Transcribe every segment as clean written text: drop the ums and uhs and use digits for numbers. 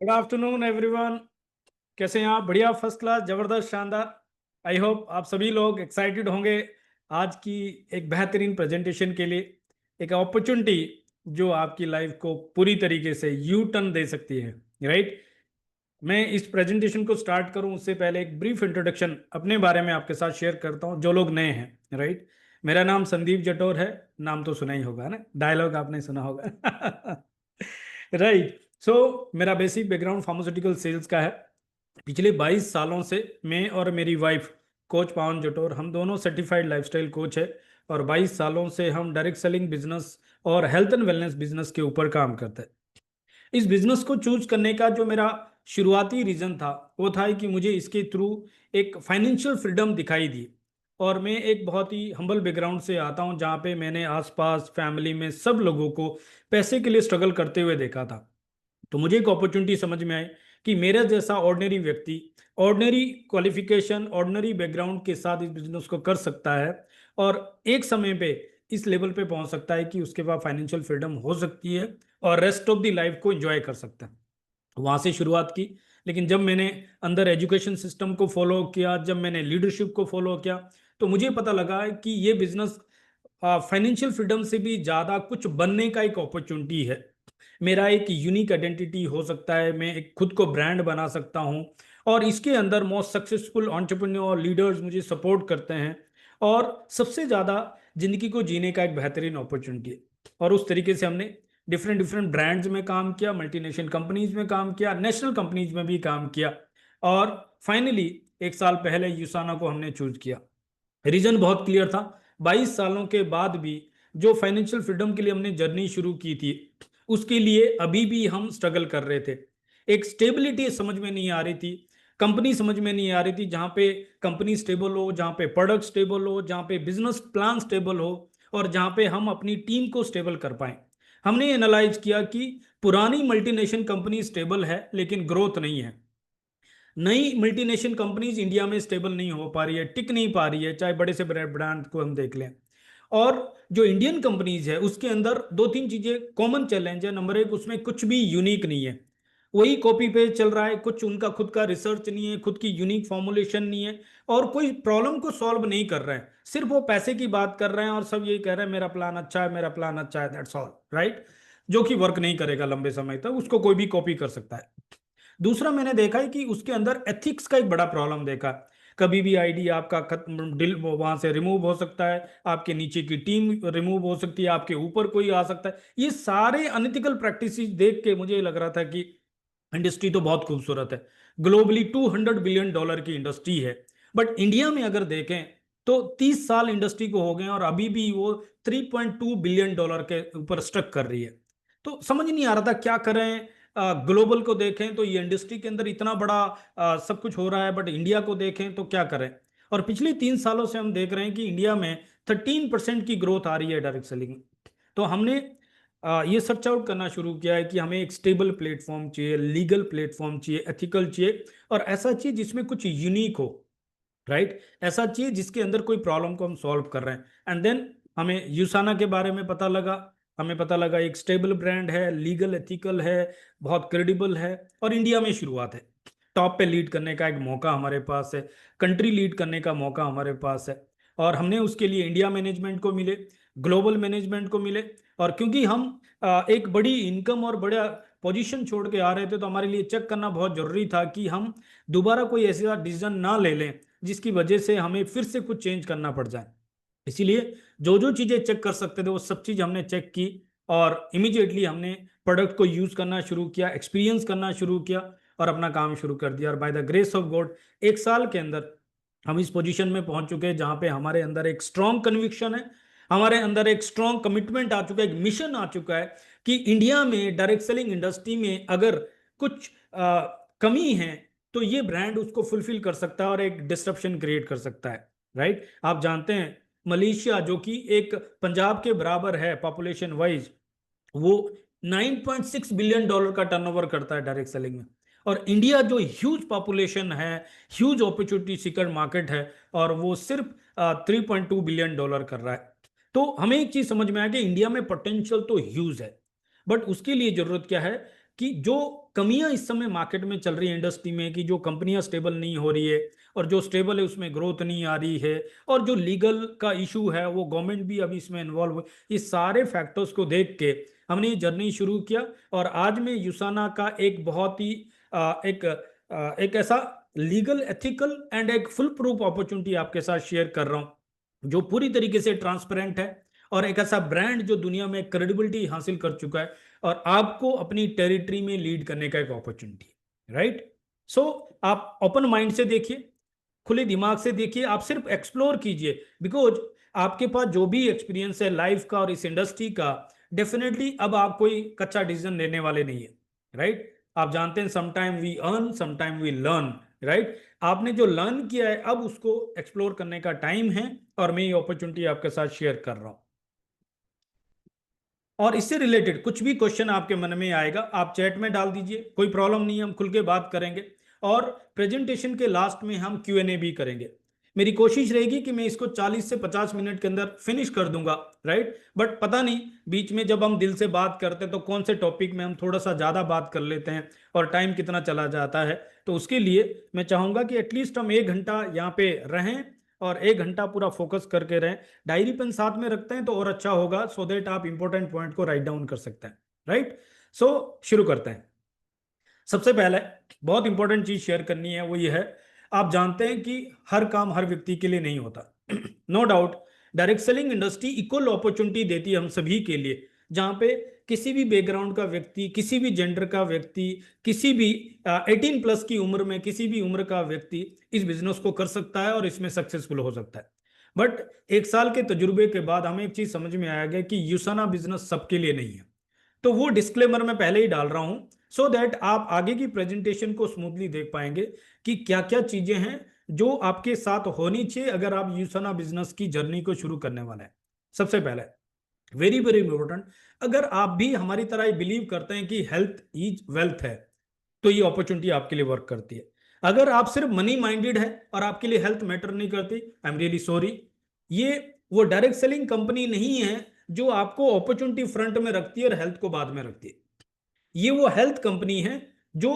Good afternoon everyone. कैसे हैं आप? बढ़िया, फर्स्ट क्लास, जबरदस्त, शानदार। आई होप आप सभी लोग एक्साइटेड होंगे आज की एक बेहतरीन प्रेजेंटेशन के लिए। एक अपॉर्चुनिटी जो आपकी लाइफ को पूरी तरीके से यू टर्न दे सकती है, राइट। मैं इस प्रेजेंटेशन को स्टार्ट करूं उससे पहले एक ब्रीफ इंट्रोडक्शन अपने बारे में आपके साथ शेयर करता हूं, जो लोग नए हैं, राइट। मेरा नाम संदीप जटोर है। नाम तो सुना ही होगा ना, डायलॉग आपने सुना होगा। राइट। सो मेरा बेसिक बैकग्राउंड फार्मास्यूटिकल सेल्स का है। पिछले 22 सालों से मैं और मेरी वाइफ कोच पावन जटोर, हम दोनों सर्टिफाइड लाइफस्टाइल कोच है। और 22 सालों से हम डायरेक्ट सेलिंग बिजनेस और हेल्थ एंड वेलनेस बिजनेस के ऊपर काम करते हैं। इस बिजनेस को चूज करने का जो मेरा शुरुआती रीजन था वो था कि मुझे इसके थ्रू एक फाइनेंशियल फ्रीडम दिखाई दी। और मैं एक बहुत ही हम्बल बैकग्राउंड से आता हूं, जहाँ पे मैंने आसपास फैमिली में सब लोगों को पैसे के लिए स्ट्रगल करते हुए देखा था। तो मुझे एक अपॉर्चुनिटी समझ में आई कि मेरा जैसा ऑर्डिनरी व्यक्ति, ऑर्डिनरी क्वालिफिकेशन, ऑर्डिनरी बैकग्राउंड के साथ इस बिजनेस को कर सकता है और एक समय पे इस लेवल पे पहुंच सकता है कि उसके पास फाइनेंशियल फ्रीडम हो सकती है और रेस्ट ऑफ द लाइफ को एंजॉय कर सकता है। वहां से शुरुआत की। लेकिन जब मैंने अंदर एजुकेशन सिस्टम को फॉलो किया, जब मैंने लीडरशिप को फॉलो किया, तो मुझे पता लगा कि ये बिजनेस फाइनेंशियल फ्रीडम से भी ज्यादा कुछ बनने का एक अपॉर्चुनिटी है। मेरा एक यूनिक आइडेंटिटी हो सकता है, मैं एक खुद को ब्रांड बना सकता हूं। और इसके अंदर मोस्ट सक्सेसफुल एंटरप्रेन्योर लीडर्स मुझे सपोर्ट करते हैं। और सबसे ज़्यादा जिंदगी को जीने का एक बेहतरीन अपॉर्चुनिटी है। और उस तरीके से हमने डिफरेंट डिफरेंट ब्रांड्स में काम किया, मल्टीनेशनल कंपनीज में काम किया, नेशनल कंपनीज में भी काम किया। और फाइनली एक साल पहले यूसाना को हमने चूज किया। रीजन बहुत क्लियर था। 22 सालों के बाद भी जो फाइनेंशियल फ्रीडम के लिए हमने जर्नी शुरू की थी, उसके लिए अभी भी हम स्ट्रगल कर रहे थे। एक स्टेबिलिटी समझ में नहीं आ रही थी, कंपनी समझ में नहीं आ रही थी, जहां पे कंपनी स्टेबल हो, जहां पे प्रोडक्ट स्टेबल हो, जहां पे बिजनेस प्लान स्टेबल हो और जहां पे हम अपनी टीम को स्टेबल कर पाए। हमने एनालाइज किया कि पुरानी मल्टीनेशनल कंपनी स्टेबल है लेकिन ग्रोथ नहीं है। नई मल्टीनेशनल कंपनीज इंडिया में स्टेबल नहीं हो पा रही है, टिक नहीं पा रही है, चाहे बड़े से बड़े ब्रांड को हम देख लें। और जो इंडियन कंपनीज है उसके अंदर दो तीन चीजें कॉमन चैलेंज है। नंबर एक, उसमें कुछ भी यूनिक नहीं है, वही कॉपी पेस्ट चल रहा है, कुछ उनका खुद का रिसर्च नहीं है, खुद की यूनिक फॉर्मुलेशन नहीं है और कोई प्रॉब्लम को सॉल्व नहीं कर रहे हैं। सिर्फ वो पैसे की बात कर रहे हैं और सब यही कह रहे हैं मेरा प्लान अच्छा है, मेरा प्लान अच्छा है, दैट्स ऑल, राइट। जो कि वर्क नहीं करेगा लंबे समय तक, उसको कोई भी कॉपी कर सकता है। दूसरा मैंने देखा है कि उसके अंदर एथिक्स का एक बड़ा प्रॉब्लम देखा। कभी भी आईडी आपका खत्म दिल वहां से रिमूव हो सकता है, आपके नीचे की टीम रिमूव हो सकती है, आपके ऊपर कोई आ सकता है। ये सारे अनएथिकल प्रैक्टिसेस देख के मुझे लग रहा था कि इंडस्ट्री तो बहुत खूबसूरत है, ग्लोबली $200 बिलियन की इंडस्ट्री है। बट इंडिया में अगर देखें तो 30 साल इंडस्ट्री को हो गए और अभी भी वो $3.2 बिलियन के ऊपर स्टक कर रही है। तो समझ नहीं आ रहा था क्या करें। ग्लोबल को देखें तो ये इंडस्ट्री के अंदर इतना बड़ा सब कुछ हो रहा है, बट इंडिया को देखें तो क्या करें। और पिछले 3 सालों से हम देख रहे हैं कि इंडिया में 13% की ग्रोथ आ रही है डायरेक्ट सेलिंग में। तो हमने ये सर्च आउट करना शुरू किया है कि हमें एक स्टेबल प्लेटफॉर्म चाहिए, लीगल प्लेटफॉर्म चाहिए, एथिकल चाहिए और ऐसा चाहिए जिसमें कुछ यूनिक हो, राइट। ऐसा चाहिए जिसके अंदर कोई प्रॉब्लम को हम सॉल्व कर रहे हैं। एंड देन हमें यूसाना के बारे में पता लगा। हमें पता लगा एक स्टेबल ब्रांड है, लीगल एथिकल है, बहुत क्रेडिबल है और इंडिया में शुरुआत है। टॉप पे लीड करने का एक मौका हमारे पास है, कंट्री लीड करने का मौका हमारे पास है। और हमने उसके लिए इंडिया मैनेजमेंट को मिले, ग्लोबल मैनेजमेंट को मिले। और क्योंकि हम एक बड़ी इनकम और बड़ा पोजीशन छोड़ के आ रहे थे, तो हमारे लिए चेक करना बहुत जरूरी था कि हम दोबारा कोई ऐसा डिसीजन ना ले लें जिसकी वजह से हमें फिर से कुछ चेंज करना पड़ जाए। इसीलिए जो जो चीज़ें चेक कर सकते थे वो सब चीज़ हमने चेक की और इमीडिएटली हमने प्रोडक्ट को यूज़ करना शुरू किया, एक्सपीरियंस करना शुरू किया और अपना काम शुरू कर दिया। और by the grace of God 1 साल के अंदर हम इस पोजीशन में पहुंच चुके हैं जहां पे हमारे अंदर एक स्ट्रॉन्ग कन्विक्शन है, हमारे अंदर एक स्ट्रॉन्ग कमिटमेंट आ चुका है, एक मिशन आ चुका है कि इंडिया में डायरेक्ट सेलिंग इंडस्ट्री में अगर कुछ कमी है तो ये ब्रांड उसको फुलफिल कर सकता है और एक डिस्ट्रप्शन क्रिएट कर सकता है, राइट। आप जानते हैं मलेशिया जो कि एक पंजाब के बराबर है पॉपुलेशन वाइज, वो $9.6 बिलियन का टर्नओवर करता है डायरेक्ट सेलिंग में। और इंडिया जो ह्यूज पॉपुलेशन है, ह्यूज अपॉर्चुनिटी सीकर मार्केट है, और वो सिर्फ $3.2 बिलियन कर रहा है। तो हमें एक चीज समझ में आया कि इंडिया में पोटेंशियल तो ह्यूज है, बट उसके लिए जरूरत क्या है कि जो कमियां इस समय मार्केट में चल रही है इंडस्ट्री में, कि जो कंपनियां स्टेबल नहीं हो रही है और जो स्टेबल है उसमें ग्रोथ नहीं आ रही है, और जो लीगल का इशू है वो गवर्नमेंट भी अभी इसमें इन्वॉल्व हुई, इस सारे फैक्टर्स को देख के हमने ये जर्नी शुरू किया। और आज मैं यूसाना का एक बहुत ही एक ऐसा लीगल, एथिकल एंड एक फुल प्रूफ अपॉर्चुनिटी आपके साथ शेयर कर रहा हूं, जो पूरी तरीके से ट्रांसपेरेंट है, और एक ऐसा ब्रांड जो दुनिया में क्रेडिबिलिटी हासिल कर चुका है, और आपको अपनी टेरिटरी में लीड करने का एक अपॉर्चुनिटी है, राइट। सो आप ओपन माइंड से देखिए, खुले दिमाग से देखिए, आप सिर्फ एक्सप्लोर कीजिए, बिकॉज आपके पास जो भी एक्सपीरियंस है लाइफ का और इस इंडस्ट्री का, डेफिनेटली अब आप कोई कच्चा डिसीजन लेने वाले नहीं है, राइट। आप जानते हैं sometime we earn, sometime we learn, right. आपने जो लर्न किया है अब उसको एक्सप्लोर करने का टाइम है, और मैं ये अपॉर्चुनिटी आपके साथ शेयर कर रहा हूं। और इससे रिलेटेड कुछ भी क्वेश्चन आपके मन में आएगा आप चैट में डाल दीजिए, कोई प्रॉब्लम नहीं है, हम खुल के बात करेंगे। और प्रेजेंटेशन के लास्ट में हम Q&A भी करेंगे। मेरी कोशिश रहेगी कि मैं इसको 40 से 50 मिनट के अंदर फिनिश कर दूंगा, राइट। बट पता नहीं बीच में जब हम दिल से बात करते हैं तो कौन से टॉपिक में हम थोड़ा सा ज़्यादा बात कर लेते हैं और टाइम कितना चला जाता है। तो उसके लिए मैं चाहूँगा कि एटलीस्ट हम 1 घंटा यहाँ पे रहें, और 1 घंटा पूरा फोकस करके रहें। डायरी पेन साथ में रखते हैं तो और अच्छा होगा, सो दैट आप इंपॉर्टेंट पॉइंट को राइट डाउन कर सकते हैं, राइट। सो शुरू करते हैं। सबसे पहले बहुत इंपॉर्टेंट चीज शेयर करनी है, वो ये है, आप जानते हैं कि हर काम हर व्यक्ति के लिए नहीं होता। No doubt direct selling industry equal opportunity देती है हम सभी के लिए, जहां पे किसी भी बैकग्राउंड का व्यक्ति, किसी भी जेंडर का व्यक्ति, किसी भी 18+ की उम्र में किसी भी उम्र का व्यक्ति इस बिजनेस को कर सकता है और इसमें सक्सेसफुल हो सकता है। बट 1 साल के तजुर्बे के बाद हमें एक चीज समझ में आया गया कि यूसाना बिजनेस सबके लिए नहीं है। तो वो डिस्क्लेमर मैं पहले ही डाल रहा हूं, सो दैट आप आगे की प्रेजेंटेशन को स्मूथली देख पाएंगे कि क्या क्या चीजें हैं जो आपके साथ होनी चाहिए अगर आप यूसाना बिजनेस की जर्नी को शुरू करने वाले हैं। सबसे पहले वेरी वेरी इंपॉर्टेंट, अगर आप भी हमारी तरह बिलीव करते हैं कि हेल्थ इज वेल्थ है, तो ये अपॉर्चुनिटी आपके लिए वर्क करती है। अगर आप सिर्फ मनी माइंडेड है और आपके लिए हेल्थ मैटर नहीं करती, आई एम रियली सॉरी, ये वो डायरेक्ट सेलिंग कंपनी नहीं है जो आपको अपॉर्चुनिटी फ्रंट में रखती है और हेल्थ को बाद में रखती है। ये वो हेल्थ कंपनी है जो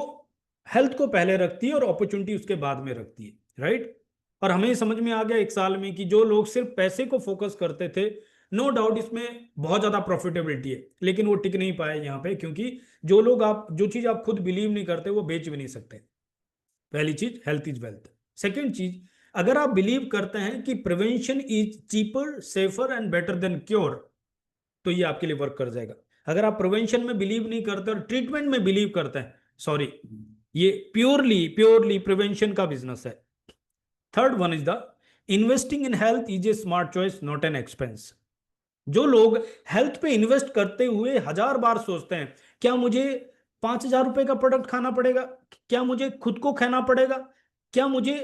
हेल्थ को पहले रखती है और अपॉर्चुनिटी उसके बाद में रखती है, राइट। और हमें समझ में आ गया 1 साल में कि जो लोग सिर्फ पैसे को फोकस करते थे, नो डाउट इसमें बहुत ज्यादा प्रॉफिटेबिलिटी है, लेकिन वो टिक नहीं पाए यहाँ पे, क्योंकि जो चीज आप खुद बिलीव नहीं करते वो बेच भी नहीं सकते। पहली चीज हेल्थ इज वेल्थ। सेकेंड चीज, अगर आप बिलीव करते हैं कि prevention is cheaper, safer and better than cure, तो ये आपके लिए वर्क कर जाएगा। अगर आप प्रिवेंशन में बिलीव नहीं करते और ट्रीटमेंट में बिलीव करते हैं, सॉरी, ये प्योरली प्योरली प्रिवेंशन का बिजनेस है। Third one is the investing in health is a smart choice, not an expense. जो लोग हेल्थ पे इन्वेस्ट करते हुए 1000 बार सोचते हैं, क्या मुझे 5000 रुपए का प्रोडक्ट खाना पड़ेगा, क्या मुझे खुद को खाना पड़ेगा, क्या मुझे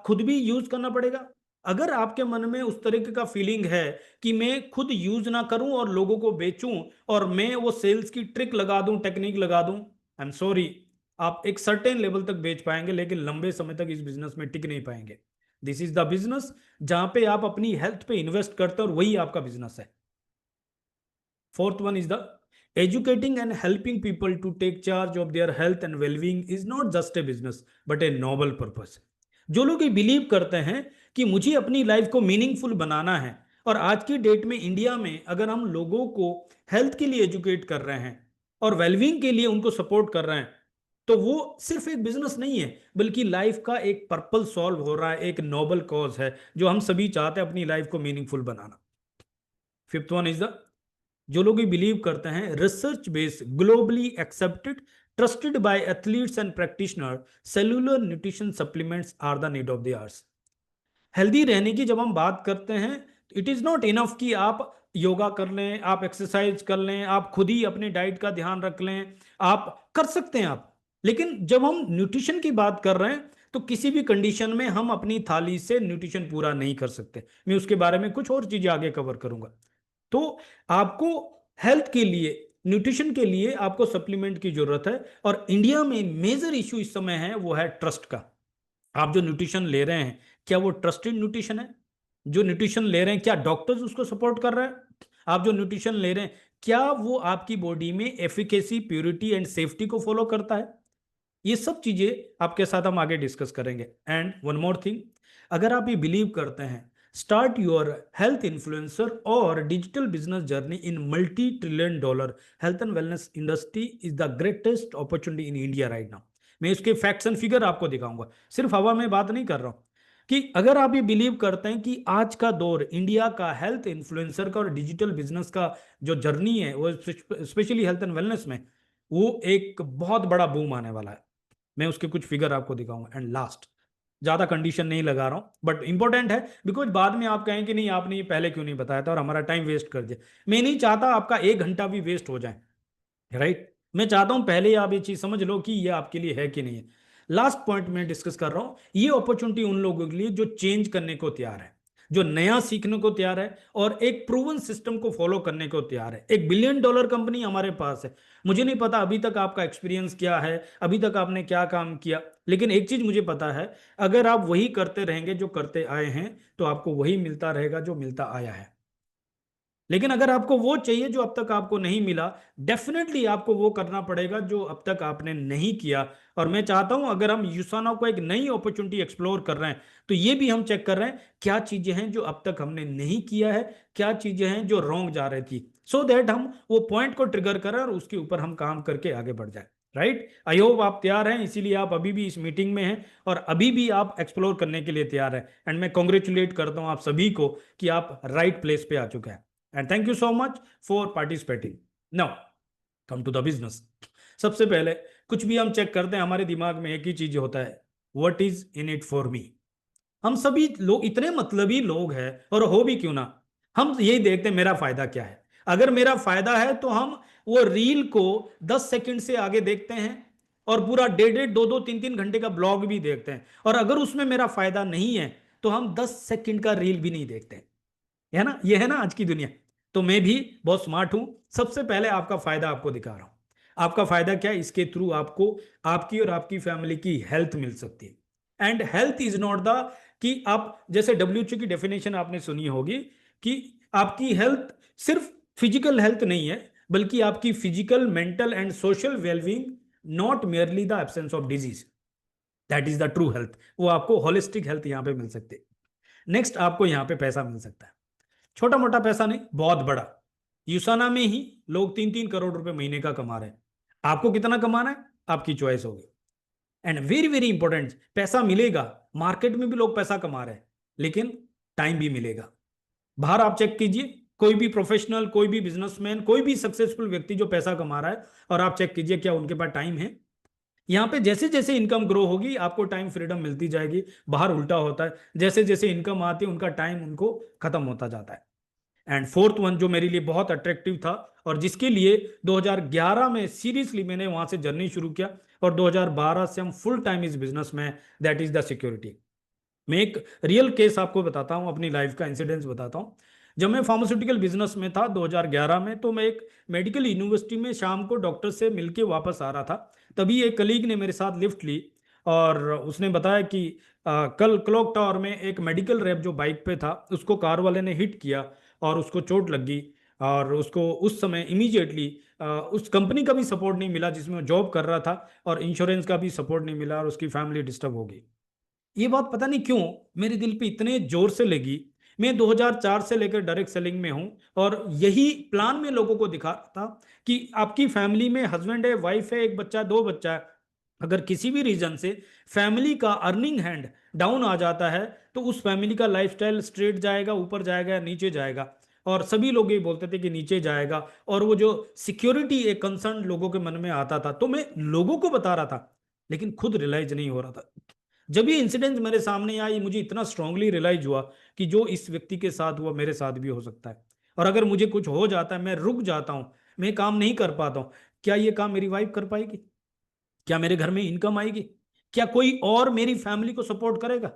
खुद भी यूज करना पड़ेगा, अगर आपके मन में उस तरीके का फीलिंग है कि मैं खुद यूज ना करूं और लोगों को बेचूं और मैं वो सेल्स की ट्रिक लगा दूं, टेक्निक लगा दूं, आई एम सॉरी, आप एक सर्टेन लेवल तक बेच पाएंगे लेकिन लंबे समय तक इस बिजनेस में टिक नहीं पाएंगे। दिस इज द बिजनेस जहां पे आप अपनी हेल्थ पे इन्वेस्ट करते हैं और वही आपका बिजनेस है। Fourth one is the educating and helping people to take charge of their health and well-being is not just a business but a noble purpose। जो लोग ये बिलीव करते हैं कि मुझे अपनी लाइफ को मीनिंगफुल बनाना है, और आज की डेट में इंडिया में अगर हम लोगों को हेल्थ के लिए एजुकेट कर रहे हैं और वेलबींग के लिए उनको सपोर्ट कर रहे हैं, तो वो सिर्फ एक बिजनेस नहीं है बल्कि लाइफ का एक पर्पल सॉल्व हो रहा है, एक नोबल कॉज है जो हम सभी चाहते हैं अपनी लाइफ को मीनिंगफुल बनाना। फिफ्थ वन इज द, जो लोग बिलीव करते हैं research based, globally accepted, trusted by athletes and practitioner, cellular nutrition supplements are the need of the hours. Healthy रहने की जब हम बात करते हैं, इट इज नॉट इनफ कि आप योगा कर लें, आप एक्सरसाइज कर लें, आप खुद ही अपने डाइट का ध्यान रख लें, आप कर सकते हैं आप, लेकिन जब हम न्यूट्रिशन की बात कर रहे हैं तो किसी भी कंडीशन में हम अपनी थाली से न्यूट्रिशन पूरा नहीं कर सकते। मैं उसके बारे में कुछ और चीजें आगे कवर करूंगा। तो आपको हेल्थ के लिए, न्यूट्रिशन के लिए आपको सप्लीमेंट की जरूरत है, और इंडिया में मेजर इशू इस समय है वो है ट्रस्ट का। आप जो न्यूट्रिशन ले रहे हैं क्या वो ट्रस्टेड न्यूट्रिशन है? जो न्यूट्रिशन ले रहे हैं क्या डॉक्टर्स उसको सपोर्ट कर रहे हैं? आप जो न्यूट्रिशन ले रहे हैं क्या वो आपकी बॉडी में एफिकेसी, प्योरिटी एंड सेफ्टी को फॉलो करता है? ये सब चीजें आपके साथ हम आगे डिस्कस करेंगे। एंड वन मोर थिंग, अगर आप ये बिलीव करते हैं स्टार्ट योर हेल्थ इन्फ्लुएंसर और digital business journey in multi trillion dollar health and wellness industry is the greatest opportunity in India right now. मैं इसके फैक्ट्स एंड फिगर आपको दिखाऊंगा, सिर्फ हवा में बात नहीं कर रहा हूं। कि अगर आप ये बिलीव करते हैं कि आज का दौर इंडिया का हेल्थ इन्फ्लुएंसर का और डिजिटल बिजनेस का जो जर्नी है वो स्पेशली हेल्थ एंड वेलनेस में, वो एक बहुत बड़ा बूम आने वाला है। मैं उसके कुछ फिगर आपको दिखाऊंगा। एंड लास्ट, ज्यादा कंडीशन नहीं लगा रहा हूं बट इंपॉर्टेंट है, बिकॉज बाद में आप कहें कि नहीं आपने ये पहले क्यों नहीं बताया था और हमारा टाइम वेस्ट कर दिया। मैं नहीं चाहता आपका 1 घंटा भी वेस्ट हो जाए, राइट? मैं चाहता हूं पहले ही आप ये चीज समझ लो कि ये आपके लिए है कि नहीं है। लास्ट पॉइंट में डिस्कस कर रहा हूं, ये अपॉर्चुनिटी उन लोगों के लिए जो चेंज करने को तैयार है, जो नया सीखने को तैयार है और एक प्रूवन सिस्टम को फॉलो करने को तैयार है। $1 बिलियन कंपनी हमारे पास है। मुझे नहीं पता अभी तक आपका एक्सपीरियंस क्या है, अभी तक आपने क्या काम किया, लेकिन एक चीज मुझे पता है, अगर आप वही करते रहेंगे जो करते आए हैं तो आपको वही मिलता रहेगा जो मिलता आया है। लेकिन अगर आपको वो चाहिए जो अब तक आपको नहीं मिला, डेफिनेटली आपको वो करना पड़ेगा जो अब तक आपने नहीं किया। और मैं चाहता हूं अगर हम यूसाना को एक नई अपॉर्चुनिटी एक्सप्लोर कर रहे हैं तो ये भी हम चेक कर रहे हैं क्या चीजें हैं जो अब तक हमने नहीं किया है, क्या चीजें हैं जो रॉन्ग जा रही थी, सो दैट हम वो पॉइंट को ट्रिगर करें और उसके ऊपर हम काम करके आगे बढ़ जाए। राइट, आई होप आप तैयार हैं, इसीलिए आप अभी भी इस मीटिंग में हैं और अभी भी आप एक्सप्लोर करने के लिए तैयार हैं। एंड मैं कॉन्ग्रेचुलेट करता हूं आप सभी को कि आप राइट प्लेस पे आ चुके हैं। And thank you so much for participating. Now come to the business. सबसे पहले कुछ भी हम चेक करते हैं हमारे दिमाग में एक ही चीज होता है, what is in it for me. हम सभी लोग इतने मतलबी लोग हैं, और हो भी क्यों ना, हम यही देखते हैं मेरा फायदा क्या है। अगर मेरा फायदा है तो हम वो रील को 10 सेकंड से आगे देखते हैं और पूरा 1.5, 2, 2, 3, 3 घंटे का ब्लॉग भी देखते हैं। और अगर उसमें मेरा फायदा नहीं है तो हम 10 सेकंड का रील भी नहीं देखते हैं। है ना, ये है ना आज की दुनिया। तो मैं भी बहुत स्मार्ट हूं, सबसे पहले आपका फायदा आपको दिखा रहा हूं। आपका फायदा क्या है, इसके थ्रू आपको आपकी और आपकी फैमिली की हेल्थ मिल सकती है। And health is not the कि आप जैसे WHO की डेफिनेशन आपने सुनी होगी कि आपकी हेल्थ सिर्फ फिजिकल हेल्थ नहीं है, बल्कि आपकी physical, mental and social wellbeing, not merely the absence of disease, that is the true health. वो आपको होलिस्टिक हेल्थ यहां पे मिल सकती है। नेक्स्ट, आपको यहां पे पैसा मिल सकता है, छोटा मोटा पैसा नहीं, बहुत बड़ा। यूसाना में ही लोग 3-3 करोड़ रुपए महीने का कमा रहे हैं। आपको कितना कमाना है आपकी चॉइस होगी। एंड वेरी वेरी इंपॉर्टेंट, पैसा मिलेगा, मार्केट में भी लोग पैसा कमा रहे हैं, लेकिन टाइम भी मिलेगा। बाहर आप चेक कीजिए, कोई भी प्रोफेशनल, कोई भी बिजनेसमैन, कोई भी सक्सेसफुल व्यक्ति जो पैसा कमा रहा है, और आप चेक कीजिए क्या उनके पास टाइम है। यहाँ पे जैसे जैसे इनकम ग्रो होगी आपको टाइम फ्रीडम मिलती जाएगी। बाहर उल्टा होता है, जैसे जैसे इनकम आती है उनका टाइम उनको खत्म होता जाता है। एंड फोर्थ वन जो मेरे लिए बहुत अट्रैक्टिव था और जिसके लिए 2011 में सीरियसली मैंने वहां से जर्नी शुरू किया और 2012 से हम फुल टाइम इस बिजनेस में, दैट इज द सिक्योरिटी। मैं एक रियल केस आपको बताता हूं, अपनी लाइफ का इंसिडेंस बताता हूं। जब मैं फार्मास्यूटिकल बिजनेस में था 2011 में, तो मैं एक मेडिकल यूनिवर्सिटी में शाम को डॉक्टर से मिलके वापस आ रहा था। तभी एक कलीग ने मेरे साथ लिफ्ट ली और उसने बताया कि कल क्लॉक टावर में एक मेडिकल रैप जो बाइक पे था उसको कार वाले ने हिट किया और उसको चोट लग गई। और उसको उस समय इमीडिएटली उस कंपनी का भी सपोर्ट नहीं मिला जिसमें वो जॉब कर रहा था, और इंश्योरेंस का भी सपोर्ट नहीं मिला और उसकी फैमिली डिस्टर्ब हो गई। ये बात पता नहीं क्यों मेरे दिल पे इतने जोर से लगी। मैं 2004 से लेकर डायरेक्ट सेलिंग में हूं और यही प्लान में लोगों को दिखा रहा था कि आपकी फैमिली में हस्बैंड है, वाइफ है, एक बच्चा, 2 बच्चा है, अगर किसी भी रीजन से फैमिली का अर्निंग हैंड डाउन आ जाता है तो उस फैमिली का लाइफस्टाइल स्ट्रेट जाएगा, ऊपर जाएगा या नीचे जाएगा। और सभी लोग ये बोलते थे कि नीचे जाएगा, और वो जो सिक्योरिटी एक कंसर्न लोगों के मन में आता था, तो मैं लोगों को बता रहा था लेकिन खुद रियलाइज नहीं हो रहा था। जब ये इंसिडेंट मेरे सामने आया ये मुझे इतना स्ट्रांगली रियलाइज हुआ कि जो इस व्यक्ति के साथ हुआ मेरे साथ भी हो सकता है। और अगर मुझे कुछ हो जाता है, मैं रुक जाता हूं, मैं काम नहीं कर पाता हूं, क्या ये काम मेरी वाइफ कर पाएगी? क्या मेरे घर में इनकम आएगी? क्या कोई और मेरी फैमिली को सपोर्ट करेगा?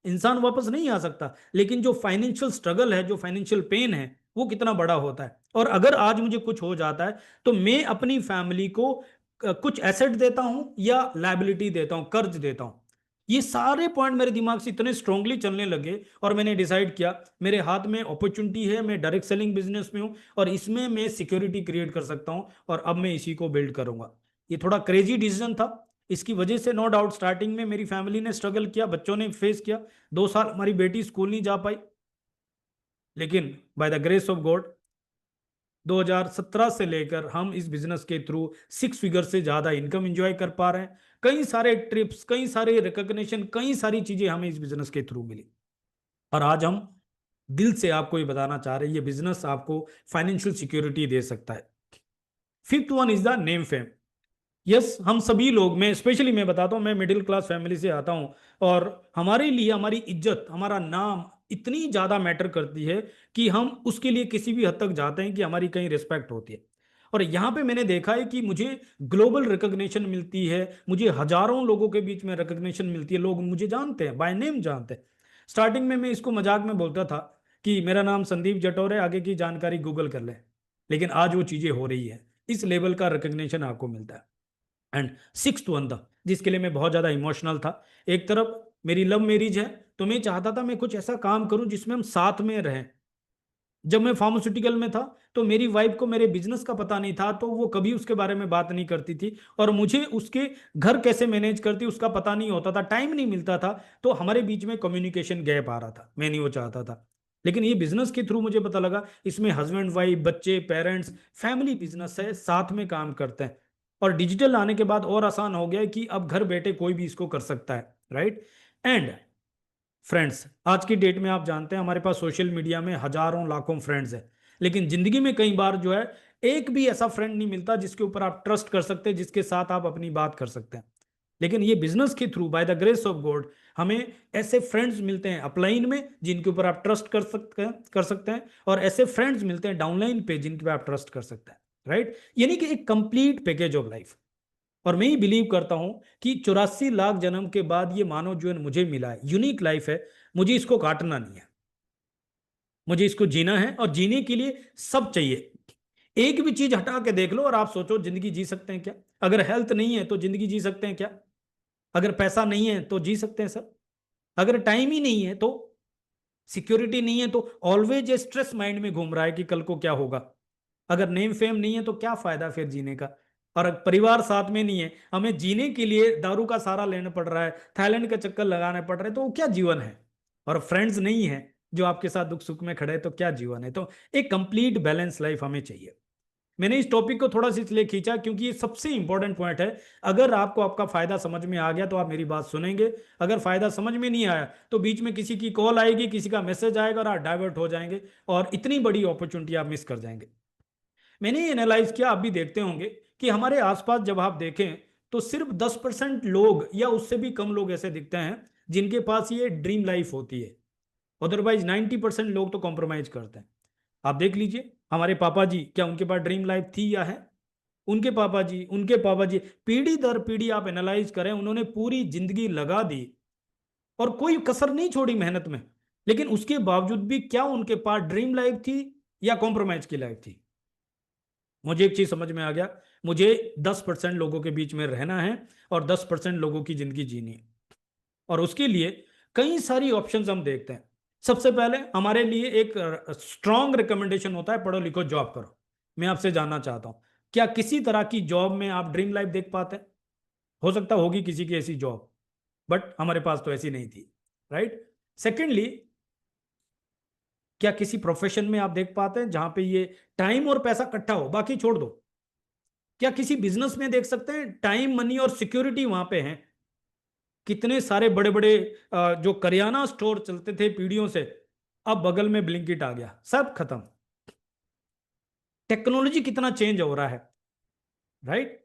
इंसान वापस नहीं आ सकता, लेकिन जो फाइनेंशियल स्ट्रगल है, जो फाइनेंशियल पेन है, वो कितना बड़ा होता है। और अगर आज मुझे कुछ हो जाता है तो मैं अपनी फैमिली को कुछ एसेट देता हूं या लायबिलिटी देता हूं, कर्ज देता हूं। ये सारे पॉइंट मेरे दिमाग से इतने स्ट्रांगली चलने लगे और मैंने डिसाइड किया मेरे हाथ में अपॉर्चुनिटी है, मैं डायरेक्ट सेलिंग बिजनेस में हूँ और इसमें मैं सिक्योरिटी क्रिएट कर सकता हूँ और अब मैं इसी को बिल्ड करूंगा। ये थोड़ा क्रेजी डिसीजन था, इसकी वजह से नो डाउट स्टार्टिंग में मेरी फैमिली ने स्ट्रगल किया, बच्चों ने फेस किया, 2 साल हमारी बेटी स्कूल नहीं जा पाई, लेकिन by the grace of God 2017 से लेकर हम इस बिजनेस के थ्रू 6 फिगर से ज्यादा इनकम एंजॉय कर पा रहे हैं। कई सारे ट्रिप्स, कई सारे रिकॉग्निशन, कई सारी चीजें हमें इस बिजनेस के थ्रू मिली और आज हम दिल से आपको ये बताना चाह रहे हैं ये बिजनेस आपको फाइनेंशियल सिक्योरिटी दे सकता है। Fifth one is the name fame. Yes, हम सभी लोग, मैं स्पेशली मैं बताता हूँ, मैं मिडिल क्लास फैमिली से आता हूँ और हमारे लिए हमारी इज्जत, हमारा नाम इतनी ज्यादा मैटर करती है कि हम उसके लिए किसी भी हद तक जाते हैं कि हमारी कहीं रिस्पेक्ट होती है। और यहाँ पे मैंने देखा है कि मुझे ग्लोबल रिकॉग्निशन मिलती है, मुझे हजारों लोगों के बीच में रिकॉग्निशन मिलती है, लोग मुझे जानते हैं, बाय नेम जानते हैं। स्टार्टिंग में मैं इसको मजाक में बोलता था कि मेरा नाम संदीप जटौर है, आगे की जानकारी गूगल कर ले, लेकिन आज वो चीजें हो रही है, इस लेवल का रिकॉग्निशन आपको मिलता है। एंड सिक्स्थ वन था जिसके लिए मैं बहुत ज़्यादा इमोशनल था। एक तरफ मेरी लव मैरिज है, तो मैं चाहता था मैं कुछ ऐसा काम करूं जिसमें हम साथ में रहें। जब मैं फार्मास्यूटिकल में था तो मेरी वाइफ को मेरे बिजनेस का पता नहीं था, तो वो कभी उसके बारे में बात नहीं करती थी और मुझे उसके घर कैसे मैनेज करती उसका पता नहीं होता था, टाइम नहीं मिलता था, तो हमारे बीच में कम्युनिकेशन गैप आ रहा था, मैं नहीं वो चाहता था। लेकिन ये बिजनेस के थ्रू मुझे पता लगा इसमें हस्बैंड वाइफ बच्चे पेरेंट्स फैमिली बिजनेस है, साथ में काम करते हैं। और डिजिटल आने के बाद और आसान हो गया है कि अब घर बैठे कोई भी इसको कर सकता है, राइट। एंड फ्रेंड्स, आज की डेट में आप जानते हैं हमारे पास सोशल मीडिया में हजारों लाखों फ्रेंड्स हैं, लेकिन जिंदगी में कई बार जो है एक भी ऐसा फ्रेंड नहीं मिलता जिसके ऊपर आप ट्रस्ट कर सकते हैं, जिसके साथ आप अपनी बात कर सकते हैं। लेकिन ये बिजनेस के through by the grace of God हमें ऐसे फ्रेंड्स मिलते हैं अपलाइन में जिनके ऊपर आप ट्रस्ट कर सकते हैं और ऐसे फ्रेंड्स मिलते हैं डाउनलाइन पे जिनके पे आप ट्रस्ट कर सकते हैं, राइट। यानी कि एक कंप्लीट पैकेज ऑफ लाइफ। और मैं ही बिलीव करता हूं कि 84 लाख जन्म के बाद ये मानव जीवन मुझे मिला है, यूनिक लाइफ है, मुझे इसको काटना नहीं है, मुझे इसको जीना है और जीने के लिए सब चाहिए। एक भी चीज हटा के देख लो और आप सोचो जिंदगी जी सकते हैं क्या? अगर हेल्थ नहीं है तो जिंदगी जी सकते हैं क्या? अगर पैसा नहीं है तो जी सकते हैं सर? अगर टाइम ही नहीं है तो, सिक्योरिटी नहीं है तो ऑलवेज ये स्ट्रेस माइंड में घूम रहा है कि कल को क्या होगा। अगर नेम फेम नहीं है तो क्या फायदा फिर जीने का? और अगर परिवार साथ में नहीं है, हमें जीने के लिए दारू का सहारा लेना पड़ रहा है, थाईलैंड का चक्कर लगाने पड़ रहे हैं, तो वो क्या जीवन है? और फ्रेंड्स नहीं है जो आपके साथ दुख सुख में खड़े हैं, तो क्या जीवन है? तो एक कंप्लीट बैलेंस लाइफ हमें चाहिए। मैंने इस टॉपिक को थोड़ा सा इसलिए खींचा क्योंकि ये सबसे इंपॉर्टेंट पॉइंट है। अगर आपको आपका फायदा समझ में आ गया तो आप मेरी बात सुनेंगे, अगर फायदा समझ में नहीं आया तो बीच में किसी की कॉल आएगी, किसी का मैसेज आएगा और आप डाइवर्ट हो जाएंगे और इतनी बड़ी अपॉर्चुनिटी आप मिस कर जाएंगे। मैंने ये एनालाइज किया, आप भी देखते होंगे कि हमारे आसपास जब आप देखें तो सिर्फ 10% लोग या उससे भी कम लोग ऐसे दिखते हैं जिनके पास ये ड्रीम लाइफ होती है। अदरवाइज 90% लोग तो कॉम्प्रोमाइज करते हैं। आप देख लीजिए हमारे पापा जी, क्या उनके पास ड्रीम लाइफ थी या है? उनके पापा जी पीढ़ी दर पीढ़ी आप एनालाइज करें, उन्होंने पूरी जिंदगी लगा दी और कोई कसर नहीं छोड़ी मेहनत में, लेकिन उसके बावजूद भी क्या उनके पास ड्रीम लाइफ थी या कॉम्प्रोमाइज की लाइफ थी? मुझे एक चीज समझ में आ गया, मुझे 10% लोगों के बीच में रहना है और 10% लोगों की जिंदगी जीनी है। और उसके लिए कई सारी ऑप्शंस हम देखते हैं। सबसे पहले हमारे लिए एक स्ट्रॉन्ग रिकमेंडेशन होता है, पढ़ो लिखो जॉब करो। मैं आपसे जानना चाहता हूं क्या किसी तरह की जॉब में आप ड्रीम लाइफ देख पाते हैं? हो सकता होगी किसी की ऐसी जॉब, बट हमारे पास तो ऐसी नहीं थी, राइट। सेकेंडली, क्या किसी प्रोफेशन में आप देख पाते हैं जहां पे ये टाइम और पैसा इकट्ठा हो, बाकी छोड़ दो? क्या किसी बिजनेस में देख सकते हैं टाइम मनी और सिक्योरिटी वहां पे है? कितने सारे बड़े बड़े जो करियाना स्टोर चलते थे पीढ़ियों से, अब बगल में ब्लिंकिट आ गया, सब खत्म। टेक्नोलॉजी कितना चेंज हो रहा है, राइट।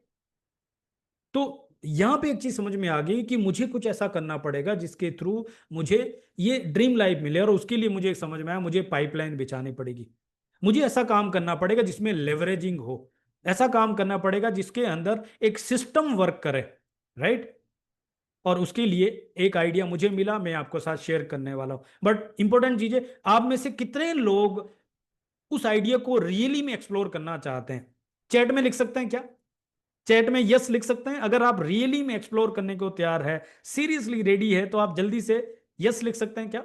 तो यहां पे एक चीज समझ में आ गई कि मुझे कुछ ऐसा करना पड़ेगा जिसके थ्रू मुझे ये ड्रीम लाइफ मिले, और उसके लिए मुझे एक समझ में आया मुझे पाइपलाइन बिछानी पड़ेगी। मुझे ऐसा काम करना पड़ेगा जिसमें लेवरेजिंग हो, ऐसा काम करना पड़ेगा जिसके अंदर एक सिस्टम वर्क करे, राइट। और उसके लिए एक आइडिया मुझे मिला, मैं आपको साथ शेयर करने वाला हूं। बट इंपॉर्टेंट चीज है, आप में से कितने लोग उस आइडिया को रियली में एक्सप्लोर करना चाहते हैं? चैट में लिख सकते हैं क्या? चैट में यस लिख सकते हैं। अगर आप रियली में एक्सप्लोर करने को तैयार है, सीरियसली रेडी है, तो आप जल्दी से यस लिख सकते हैं क्या?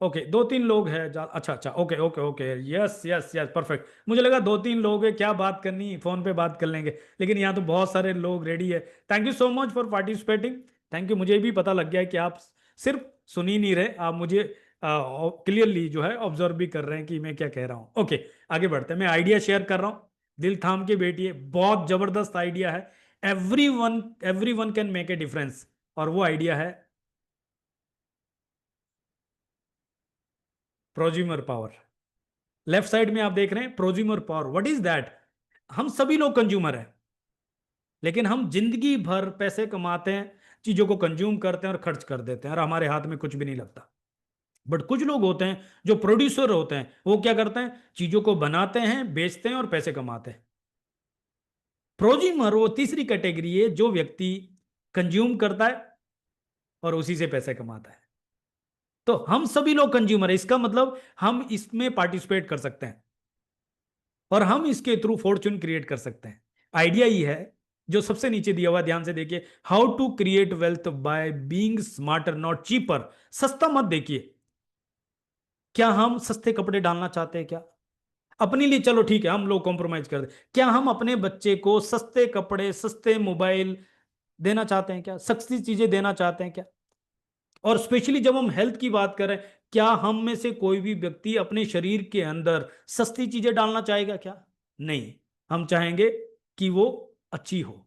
ओके, दो तीन लोग हैं अच्छा अच्छा, okay okay okay, yes yes yes, perfect. मुझे लगा दो तीन लोग हैं, क्या बात करनी, फोन पे बात कर लेंगे, लेकिन यहाँ तो बहुत सारे लोग रेडी है। Thank you so much for participating. Thank you, मुझे भी पता लग गया है कि आप सिर्फ सुन ही नहीं रहे, आप मुझे क्लियरली जो है ऑब्जर्व भी कर रहे हैं कि मैं क्या कह रहा हूँ। ओके, आगे बढ़ते हैं। मैं आइडिया शेयर कर रहा हूँ, दिल थाम के बैठिए, बहुत जबरदस्त आइडिया है। Every one can make a difference, और वो आइडिया है प्रोज्यूमर पावर। लेफ्ट साइड में आप देख रहे हैं prosumer power, what is that? हम सभी लोग कंज्यूमर हैं, लेकिन हम जिंदगी भर पैसे कमाते हैं, चीजों को कंज्यूम करते हैं और खर्च कर देते हैं, और हमारे हाथ में कुछ भी नहीं लगता। बट कुछ लोग होते हैं जो प्रोड्यूसर होते हैं, वो क्या करते हैं, चीजों को बनाते हैं, बेचते हैं और पैसे कमाते हैं। प्रोज्यूमर वो तीसरी कैटेगरी है, जो व्यक्ति कंज्यूम करता है और उसी से पैसे कमाता है। तो हम सभी लोग कंज्यूमर है, इसका मतलब हम इसमें पार्टिसिपेट कर सकते हैं, और हम इसके थ्रू फॉर्चून क्रिएट कर सकते हैं। आइडिया ये है, जो सबसे नीचे दिया हुआ, ध्यान से देखिए, how to create wealth by being smarter not cheaper. सस्ता मत देखिए। क्या हम सस्ते कपड़े डालना चाहते हैं क्या अपने लिए? चलो ठीक है, हम लोग कॉम्प्रोमाइज कर दे। क्या हम अपने बच्चे को सस्ते कपड़े, सस्ते मोबाइल देना चाहते हैं क्या? सस्ती चीजें देना चाहते हैं क्या? और स्पेशली जब हम हेल्थ की बात करें, क्या हम में से कोई भी व्यक्ति अपने शरीर के अंदर सस्ती चीजें डालना चाहेगा क्या? नहीं, हम चाहेंगे कि वो अच्छी हो।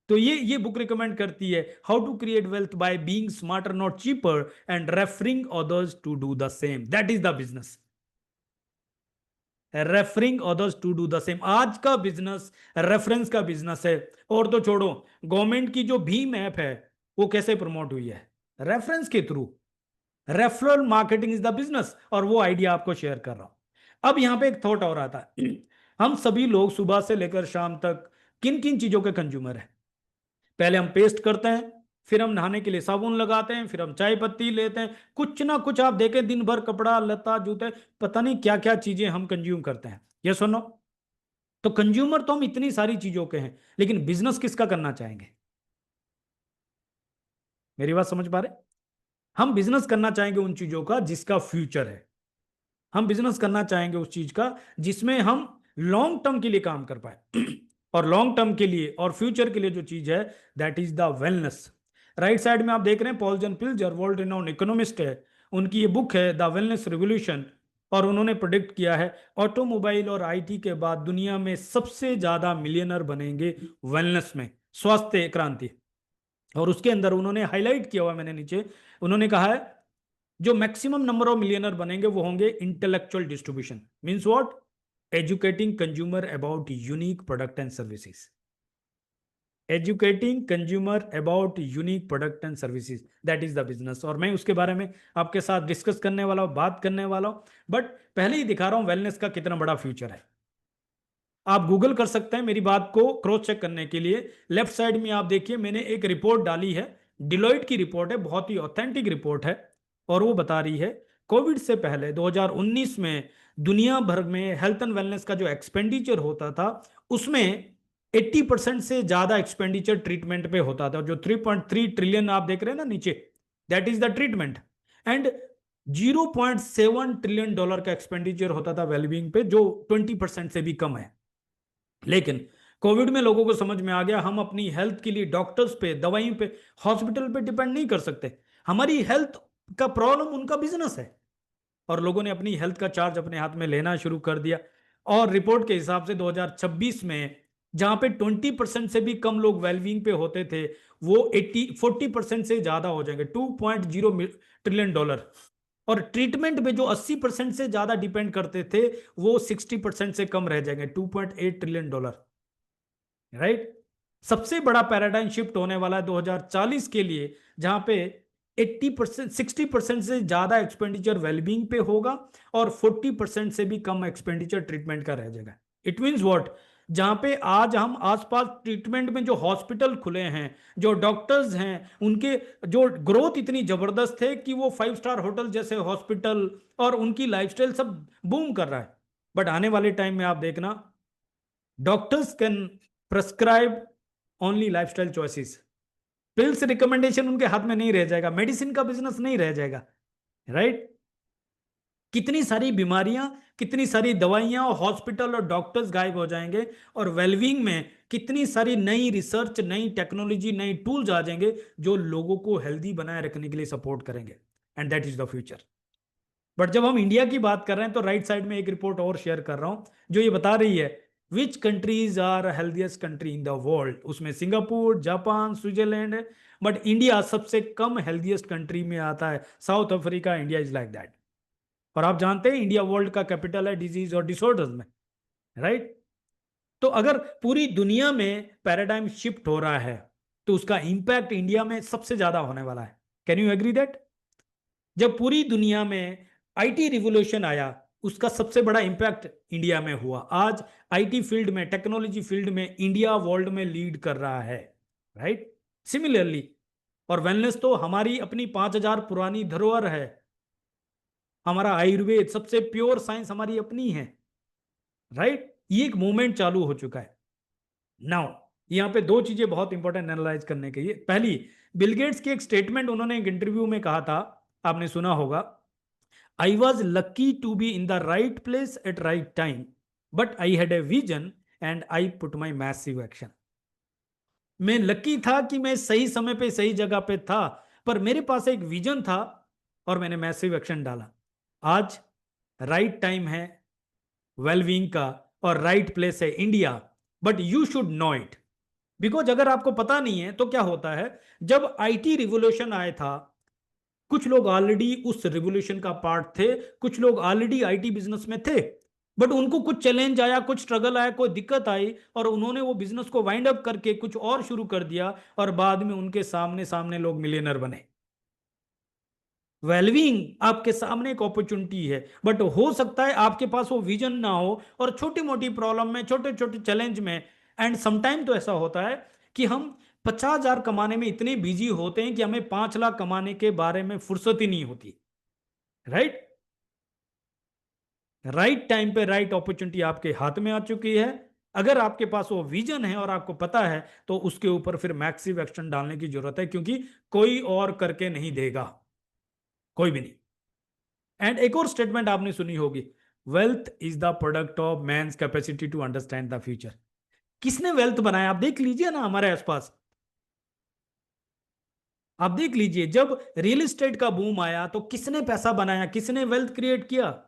तो ये बुक रिकमेंड करती है, how to create wealth by being smarter not cheaper and referring others to do the same, that is the business. Referring others to do the same, आज का बिजनेस रेफरेंस का बिजनेस है। और तो छोड़ो, government की जो भीम ऐप है, वो कैसे प्रमोट हुई है? रेफरेंस के through. Referral marketing is the business, और वो आइडिया आपको शेयर कर रहा हूं। अब यहां पे एक थॉट और आता है, हम सभी लोग सुबह से लेकर शाम तक किन किन चीजों के कंज्यूमर हैं? पहले हम पेस्ट करते हैं, फिर हम नहाने के लिए साबुन लगाते हैं, फिर हम चाय पत्ती लेते हैं, कुछ ना कुछ आप देखें, दिन भर कपड़ा लता जूते, पता नहीं क्या क्या चीजें हम कंज्यूम करते हैं। ये सुनो, तो कंज्यूमर तो हम इतनी सारी चीजों के हैं, लेकिन बिजनेस किसका करना चाहेंगे? मेरी बात समझ पा रहे? हम बिजनेस करना चाहेंगे उन चीजों का जिसका फ्यूचर है। हम बिजनेस करना चाहेंगे उस चीज का जिसमें हम लॉन्ग टर्म के लिए काम कर पाए। और लॉन्ग टर्म के लिए और फ्यूचर के लिए जो चीज है, that is the wellness. Right side में आप देख रहे हैं, पॉल जन पिल्जर वर्ल्ड रिनाउंड इकोनॉमिस्ट है, उनकी ये बुक है द वेलनेस रिवोल्यूशन। और उन्होंने प्रोडिक्ट किया है, ऑटोमोबाइल और आईटी के बाद दुनिया में सबसे ज्यादा मिलियनर बनेंगे वेलनेस में, स्वास्थ्य क्रांति। और उसके अंदर उन्होंने हाईलाइट किया हुआ, मैंने नीचे, उन्होंने कहा है जो मैक्सिमम नंबर ऑफ मिलियनर बनेंगे वो होंगे intellectual distribution, means what, educating consumer about unique product and services. Educating consumer about unique product and services, that is the business. और मैं उसके बारे में आपके साथ डिस्कस करने वाला हूं, बात करने वाला हूं, बट पहले ही दिखा रहा हूं वेलनेस का कितना बड़ा फ्यूचर है। आप गूगल कर सकते हैं मेरी बात को क्रॉस चेक करने के लिए। लेफ्ट साइड में आप देखिए, मैंने एक रिपोर्ट डाली है, डिलॉयट की रिपोर्ट है, बहुत ही ऑथेंटिक रिपोर्ट है। और वो बता रही है, कोविड से पहले 2019 में दुनिया भर में हेल्थ एंड वेलनेस का जो एक्सपेंडिचर होता था, उसमें 80% से ज्यादा एक्सपेंडिचर ट्रीटमेंट पे होता था। जो 3.3 ट्रिलियन आप देख रहे हैं ना नीचे, that is the treatment. And 0.7 trillion dollar का एक्सपेंडिचर होता था वेलबींग पे, जो 20% से भी कम है। लेकिन कोविड में लोगों को समझ में आ गया, हम अपनी हेल्थ के लिए डॉक्टर्स पे, दवाई पे, हॉस्पिटल पे डिपेंड नहीं कर सकते। हमारी हेल्थ का प्रॉब्लम उनका बिजनेस है। और लोगों ने अपनी हेल्थ का चार्ज अपने हाथ में लेना शुरू कर दिया। और रिपोर्ट के हिसाब से 2026 में जहां पे 20% से भी कम लोग वेलबींग पे होते थे, वो 40% से ज्यादा हो जाएंगे, 2.0 ट्रिलियन डॉलर। और ट्रीटमेंट पे जो 80% से ज्यादा डिपेंड करते थे, वो 60% से कम रह जाएंगे, 2.8 ट्रिलियन डॉलर। राइट। सबसे बड़ा पैराडाइम शिफ्ट होने वाला है 2040 के लिए, जहां पे 80%, 60% से ज्यादा एक्सपेंडिचर वेलबींग पे होगा, और 40% से भी कम एक्सपेंडिचर ट्रीटमेंट का रह जाएगा। इट मींस व्हाट, जहां पे आज हम आसपास ट्रीटमेंट में जो हॉस्पिटल खुले हैं, जो डॉक्टर्स हैं, उनके जो ग्रोथ इतनी जबरदस्त है कि वो 5 स्टार होटल जैसे हॉस्पिटल, और उनकी लाइफस्टाइल सब बूम कर रहा है। बट आने वाले टाइम में आप देखना, doctors can prescribe only lifestyle choices. Pills recommendation उनके हाथ में नहीं रह जाएगा, मेडिसिन का बिजनेस नहीं रह जाएगा, राइट? कितनी सारी बीमारियां, कितनी सारी दवाइयां और हॉस्पिटल और डॉक्टर्स गायब हो जाएंगे, और वेलबींग में कितनी सारी नई रिसर्च, नई टेक्नोलॉजी, नई टूल्स आ जाएंगे जो लोगों को हेल्दी बनाए रखने के लिए सपोर्ट करेंगे, and that is the future. But जब हम इंडिया की बात कर रहे हैं तो राइट साइड में एक रिपोर्ट और शेयर कर रहा हूं जो ये बता रही है which countries are healthiest country in the world. उसमें सिंगापुर, जापान, स्विट्जरलैंड है, बट इंडिया सबसे कम हेल्दीएस्ट कंट्री में आता है। South Africa, India is like that. और आप जानते हैं इंडिया वर्ल्ड का कैपिटल है डिजीज और डिसऑर्डर्स में, राइट? तो अगर पूरी दुनिया में पैराडाइम शिफ्ट हो रहा है तो उसका इंपैक्ट इंडिया में सबसे ज्यादा होने वाला है। Can you agree that? जब पूरी दुनिया में आईटी रिवोल्यूशन आया, उसका सबसे बड़ा इंपैक्ट इंडिया में हुआ। आज आईटी फील्ड में, टेक्नोलॉजी फील्ड में इंडिया वर्ल्ड में लीड कर रहा है, राइट? सिमिलरली, और वेलनेस तो हमारी अपनी 5,000 पुरानी धरोहर है। हमारा आयुर्वेद, सबसे प्योर साइंस हमारी अपनी है, राइट? ये एक मूवमेंट चालू हो चुका है नाउ। यहां पे दो चीजें बहुत इंपॉर्टेंट एनालाइज करने के लिए। पहली, बिल गेट्स की एक स्टेटमेंट, उन्होंने एक इंटरव्यू में कहा था, आपने सुना होगा, I was lucky to be in the right place at right time, but I had a vision and I put my massive action. मैं लकी था कि मैं सही समय पे सही जगह पे था, पर मेरे पास एक विजन था और मैंने मैसिव एक्शन डाला। आज राइट टाइम है वेलबींग का और राइट प्लेस है India, but you should know it. Because अगर आपको पता नहीं है तो क्या होता है, जब आईटी रिवोल्यूशन आया था, कुछ लोग ऑलरेडी उस रिवोल्यूशन का पार्ट थे, कुछ लोग ऑलरेडी आईटी बिजनेस में थे, बट उनको कुछ चैलेंज आया, कुछ स्ट्रगल आया, कोई दिक्कत आई, और उन्होंने वो बिजनेस को वाइंड अप करके कुछ और शुरू कर दिया, और बाद में उनके सामने सामने लोग मिलियनर बने। वेलबींग आपके सामने एक अपॉर्चुनिटी है, बट हो सकता है आपके पास वो विजन ना हो, और छोटी मोटी प्रॉब्लम में, छोटे छोटे चैलेंज में, एंड समटाइम तो ऐसा होता है कि हम 50,000 कमाने में इतने बिजी होते हैं कि हमें 5 लाख कमाने के बारे में फुर्सत ही नहीं होती, राइट? राइट टाइम पे राइट अपॉर्चुनिटी आपके हाथ में आ चुकी है। अगर आपके पास वो विजन है और आपको पता है, तो उसके ऊपर फिर मैक्सिव एक्शन डालने की जरूरत है, क्योंकि कोई और करके नहीं देगा, कोई भी नहीं। एंड एक और स्टेटमेंट आपने सुनी होगी, wealth is the product of man's capacity to understand the future. किसने वेल्थ बनाया? आप देख लीजिए ना हमारे आसपास, आप देख लीजिए, जब रियल एस्टेट का बूम आया तो किसने पैसा बनाया, किसने वेल्थ क्रिएट किया?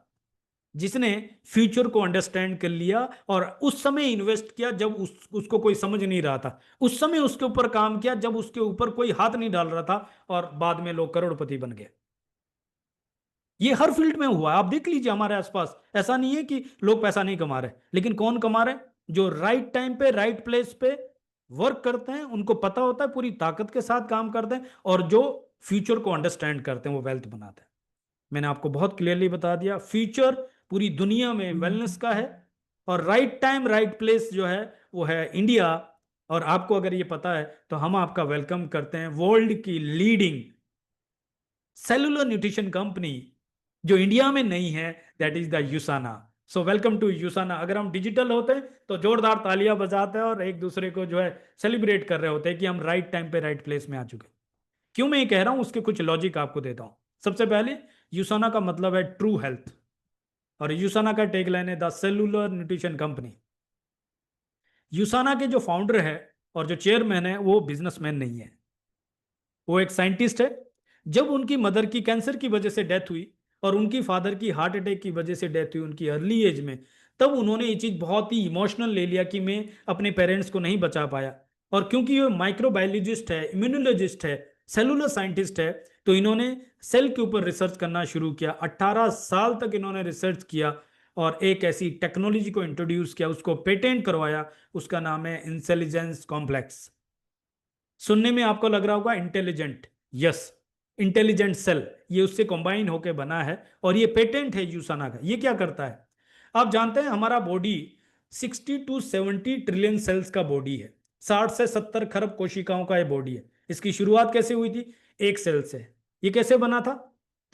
जिसने फ्यूचर को अंडरस्टैंड कर लिया और उस समय इन्वेस्ट किया जब उसको कोई समझ नहीं रहा था, उस समय उसके ऊपर काम किया जब उसके ऊपर कोई हाथ नहीं डाल रहा था, और बाद में लोग करोड़पति बन गए। ये हर फील्ड में हुआ, आप देख लीजिए हमारे आसपास। ऐसा नहीं है कि लोग पैसा नहीं कमा रहे, लेकिन कौन कमा रहे? जो राइट टाइम पे राइट प्लेस पे वर्क करते हैं, उनको पता होता है, पूरी ताकत के साथ काम करते हैं, और जो फ्यूचर को अंडरस्टैंड करते हैं वो वेल्थ बनाते हैं। मैंने आपको बहुत क्लियरली बता दिया, फ्यूचर पूरी दुनिया में वेलनेस का है, और राइट टाइम राइट प्लेस जो है वो है इंडिया। और आपको अगर ये पता है तो हम आपका वेलकम करते हैं वर्ल्ड की लीडिंग सेलुलर न्यूट्रिशन कंपनी जो इंडिया में नहीं है, that is the USANA. So welcome to USANA. अगर हम डिजिटल होते हैं तो जोरदार तालियां बजाते हैं और एक दूसरे को जो है सेलिब्रेट कर रहे होते हैं कि हम राइट टाइम पे राइट प्लेस में आ चुके हैं। क्यों मैं ये कह रहा हूं, उसके कुछ लॉजिक आपको देता हूं। सबसे पहले, यूसाना का मतलब है ट्रू हेल्थ, और यूसाना का टैगलाइन है द सेलुलर न्यूट्रिशन कंपनी। यूसाना के जो फाउंडर है और जो चेयरमैन है वो बिजनेसमैन नहीं है, वो एक साइंटिस्ट है। जब उनकी मदर की कैंसर की वजह से डेथ हुई और उनकी फादर की हार्ट अटैक की वजह से डेथ हुई उनकी अर्ली एज में, तब उन्होंने ये चीज बहुत ही इमोशनल ले लिया कि मैं अपने पेरेंट्स को नहीं बचा पाया। और क्योंकि ये माइक्रोबायोलॉजिस्ट है, इम्यूनोलॉजिस्ट है, सेलुलर साइंटिस्ट है, तो इन्होंने सेल के ऊपर रिसर्च करना शुरू किया। 18 साल तक इन्होंने रिसर्च किया और एक ऐसी टेक्नोलॉजी को इंट्रोड्यूस किया, उसको पेटेंट करवाया। उसका नाम है इंटेलिजेंस कॉम्प्लेक्स। सुनने में आपको लग रहा होगा इंटेलिजेंट, यस, इंटेलिजेंट सेल, ये उससे कंबाइन होकर बना है, और ये पेटेंट है यूसाना का। ये क्या करता है? आप जानते हैं हमारा बॉडी 60 to 70 ट्रिलियन सेल्स का बॉडी है। 60 से 70 खरब कोशिकाओं का ये बॉडी है। इसकी शुरुआत कैसे हुई थी? एक सेल से। ये कैसे बना था?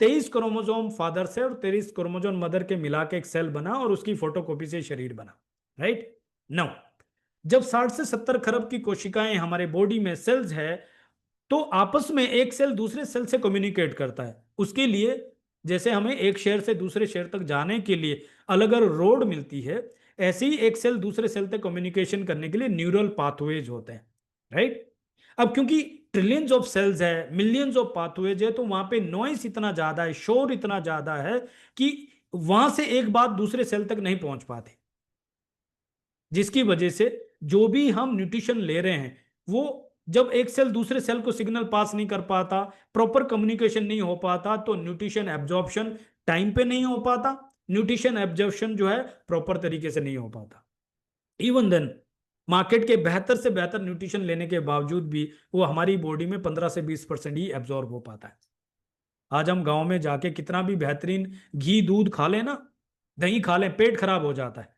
23 क्रोमोसोम फादर से और 23 क्रोमोसोम मदर के मिला के एक सेल बना और उसकी फोटोकॉपी से शरीर बना, राइट। नाउ जब 60 से 70 खरब की कोशिकाएं हमारे बॉडी में सेल्स है, तो आपस में एक सेल दूसरे सेल से कम्युनिकेट करता है। उसके लिए जैसे हमें एक शहर से दूसरे शहर तक जाने के लिए अलग अलग रोड मिलती है, ऐसे ही एक सेल दूसरे सेल तक कम्युनिकेशन करने के लिए न्यूरल पाथवेज होते हैं, राइट। अब क्योंकि ट्रिलियंस ऑफ सेल्स है, मिलियंस ऑफ पाथवेज है, तो वहां पे नॉइस इतना ज्यादा है, शोर इतना ज्यादा है कि वहां से एक बात दूसरे सेल तक नहीं पहुंच पाती, जिसकी वजह से जो भी हम न्यूट्रिशन ले रहे हैं वो जब एक सेल दूसरे सेल को सिग्नल पास नहीं कर पाता, प्रॉपर कम्युनिकेशन नहीं हो पाता, तो न्यूट्रिशन एब्जॉर्प्शन टाइम पे नहीं हो पाता, न्यूट्रिशन एब्जॉर्प्शन जो है प्रॉपर तरीके से नहीं हो पाता। इवन देन मार्केट के बेहतर से बेहतर न्यूट्रिशन लेने के बावजूद भी वो हमारी बॉडी में 15 से 20% ही एब्जॉर्ब हो पाता है। आज हम गांव में जाके कितना भी बेहतरीन घी दूध खा लें ना, दही खा लें, पेट खराब हो जाता है,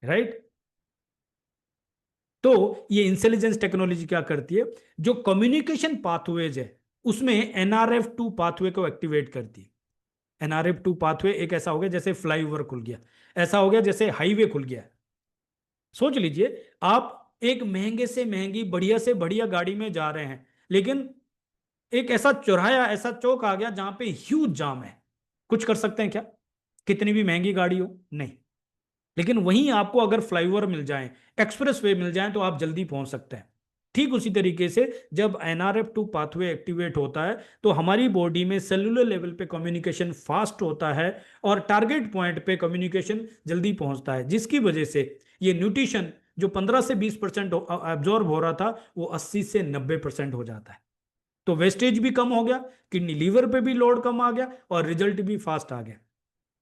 राइट। तो ये इंटेलिजेंस टेक्नोलॉजी क्या करती है, जो कम्युनिकेशन पाथवेज है उसमें NRF2 पाथवे को एक्टिवेट करती है। NRF2 पाथवे एक ऐसा हो गया जैसे फ्लाईओवर खुल गया, ऐसा हो गया जैसे हाईवे खुल गया। सोच लीजिए आप एक महंगे से महंगी बढ़िया से बढ़िया गाड़ी में जा रहे हैं, लेकिन एक ऐसा चौराहा, ऐसा चौक आ गया जहां पे ह्यूज जाम है। कुछ कर सकते हैं क्या? कितनी भी महंगी गाड़ी हो, नहीं। लेकिन वहीं आपको अगर फ्लाईओवर मिल जाए, एक्सप्रेस वे मिल जाए, तो आप जल्दी पहुंच सकते हैं। ठीक उसी तरीके से जब NRF2 पाथवे एक्टिवेट होता है तो हमारी बॉडी में सेलुलर लेवल पे कम्युनिकेशन फास्ट होता है और टारगेट पॉइंट पे कम्युनिकेशन जल्दी पहुंचता है, जिसकी वजह से ये न्यूट्रिशन जो 15 से 20% एब्जॉर्ब हो रहा था वो 80 से 90% हो जाता है। तो वेस्टेज भी कम हो गया, किडनी लीवर पे भी लोड कम आ गया और रिजल्ट भी फास्ट आ गया।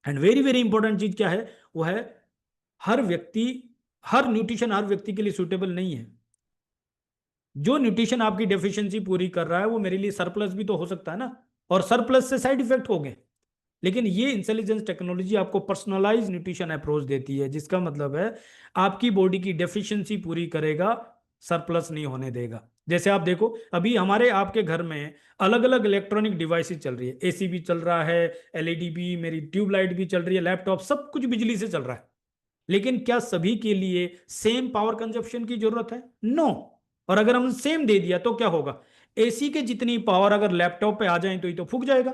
एंड वेरी वेरी इंपॉर्टेंट चीज क्या है, वो है हर व्यक्ति, हर न्यूट्रिशन हर व्यक्ति के लिए सूटेबल नहीं है। जो न्यूट्रिशन आपकी डेफिशिएंसी पूरी कर रहा है वो मेरे लिए सरप्लस भी तो हो सकता है ना, और सरप्लस से साइड इफेक्ट हो गए। लेकिन ये इंटेलिजेंस टेक्नोलॉजी आपको पर्सनलाइज न्यूट्रिशन अप्रोच देती है, जिसका मतलब है आपकी बॉडी की डेफिशिएंसी पूरी करेगा, सरप्लस नहीं होने देगा। जैसे आप देखो अभी हमारे आपके घर में अलग अलग इलेक्ट्रॉनिक डिवाइसेस चल रही है, AC भी चल रहा है, LED भी, मेरी ट्यूबलाइट भी चल रही है, लैपटॉप, सब कुछ बिजली से चल रहा है। लेकिन क्या सभी के लिए सेम पावर कंजप्शन की जरूरत है? नो। और अगर हम सेम दे दिया तो क्या होगा, AC के जितनी पावर अगर लैपटॉप पे आ जाए तो ये तो फूक जाएगा,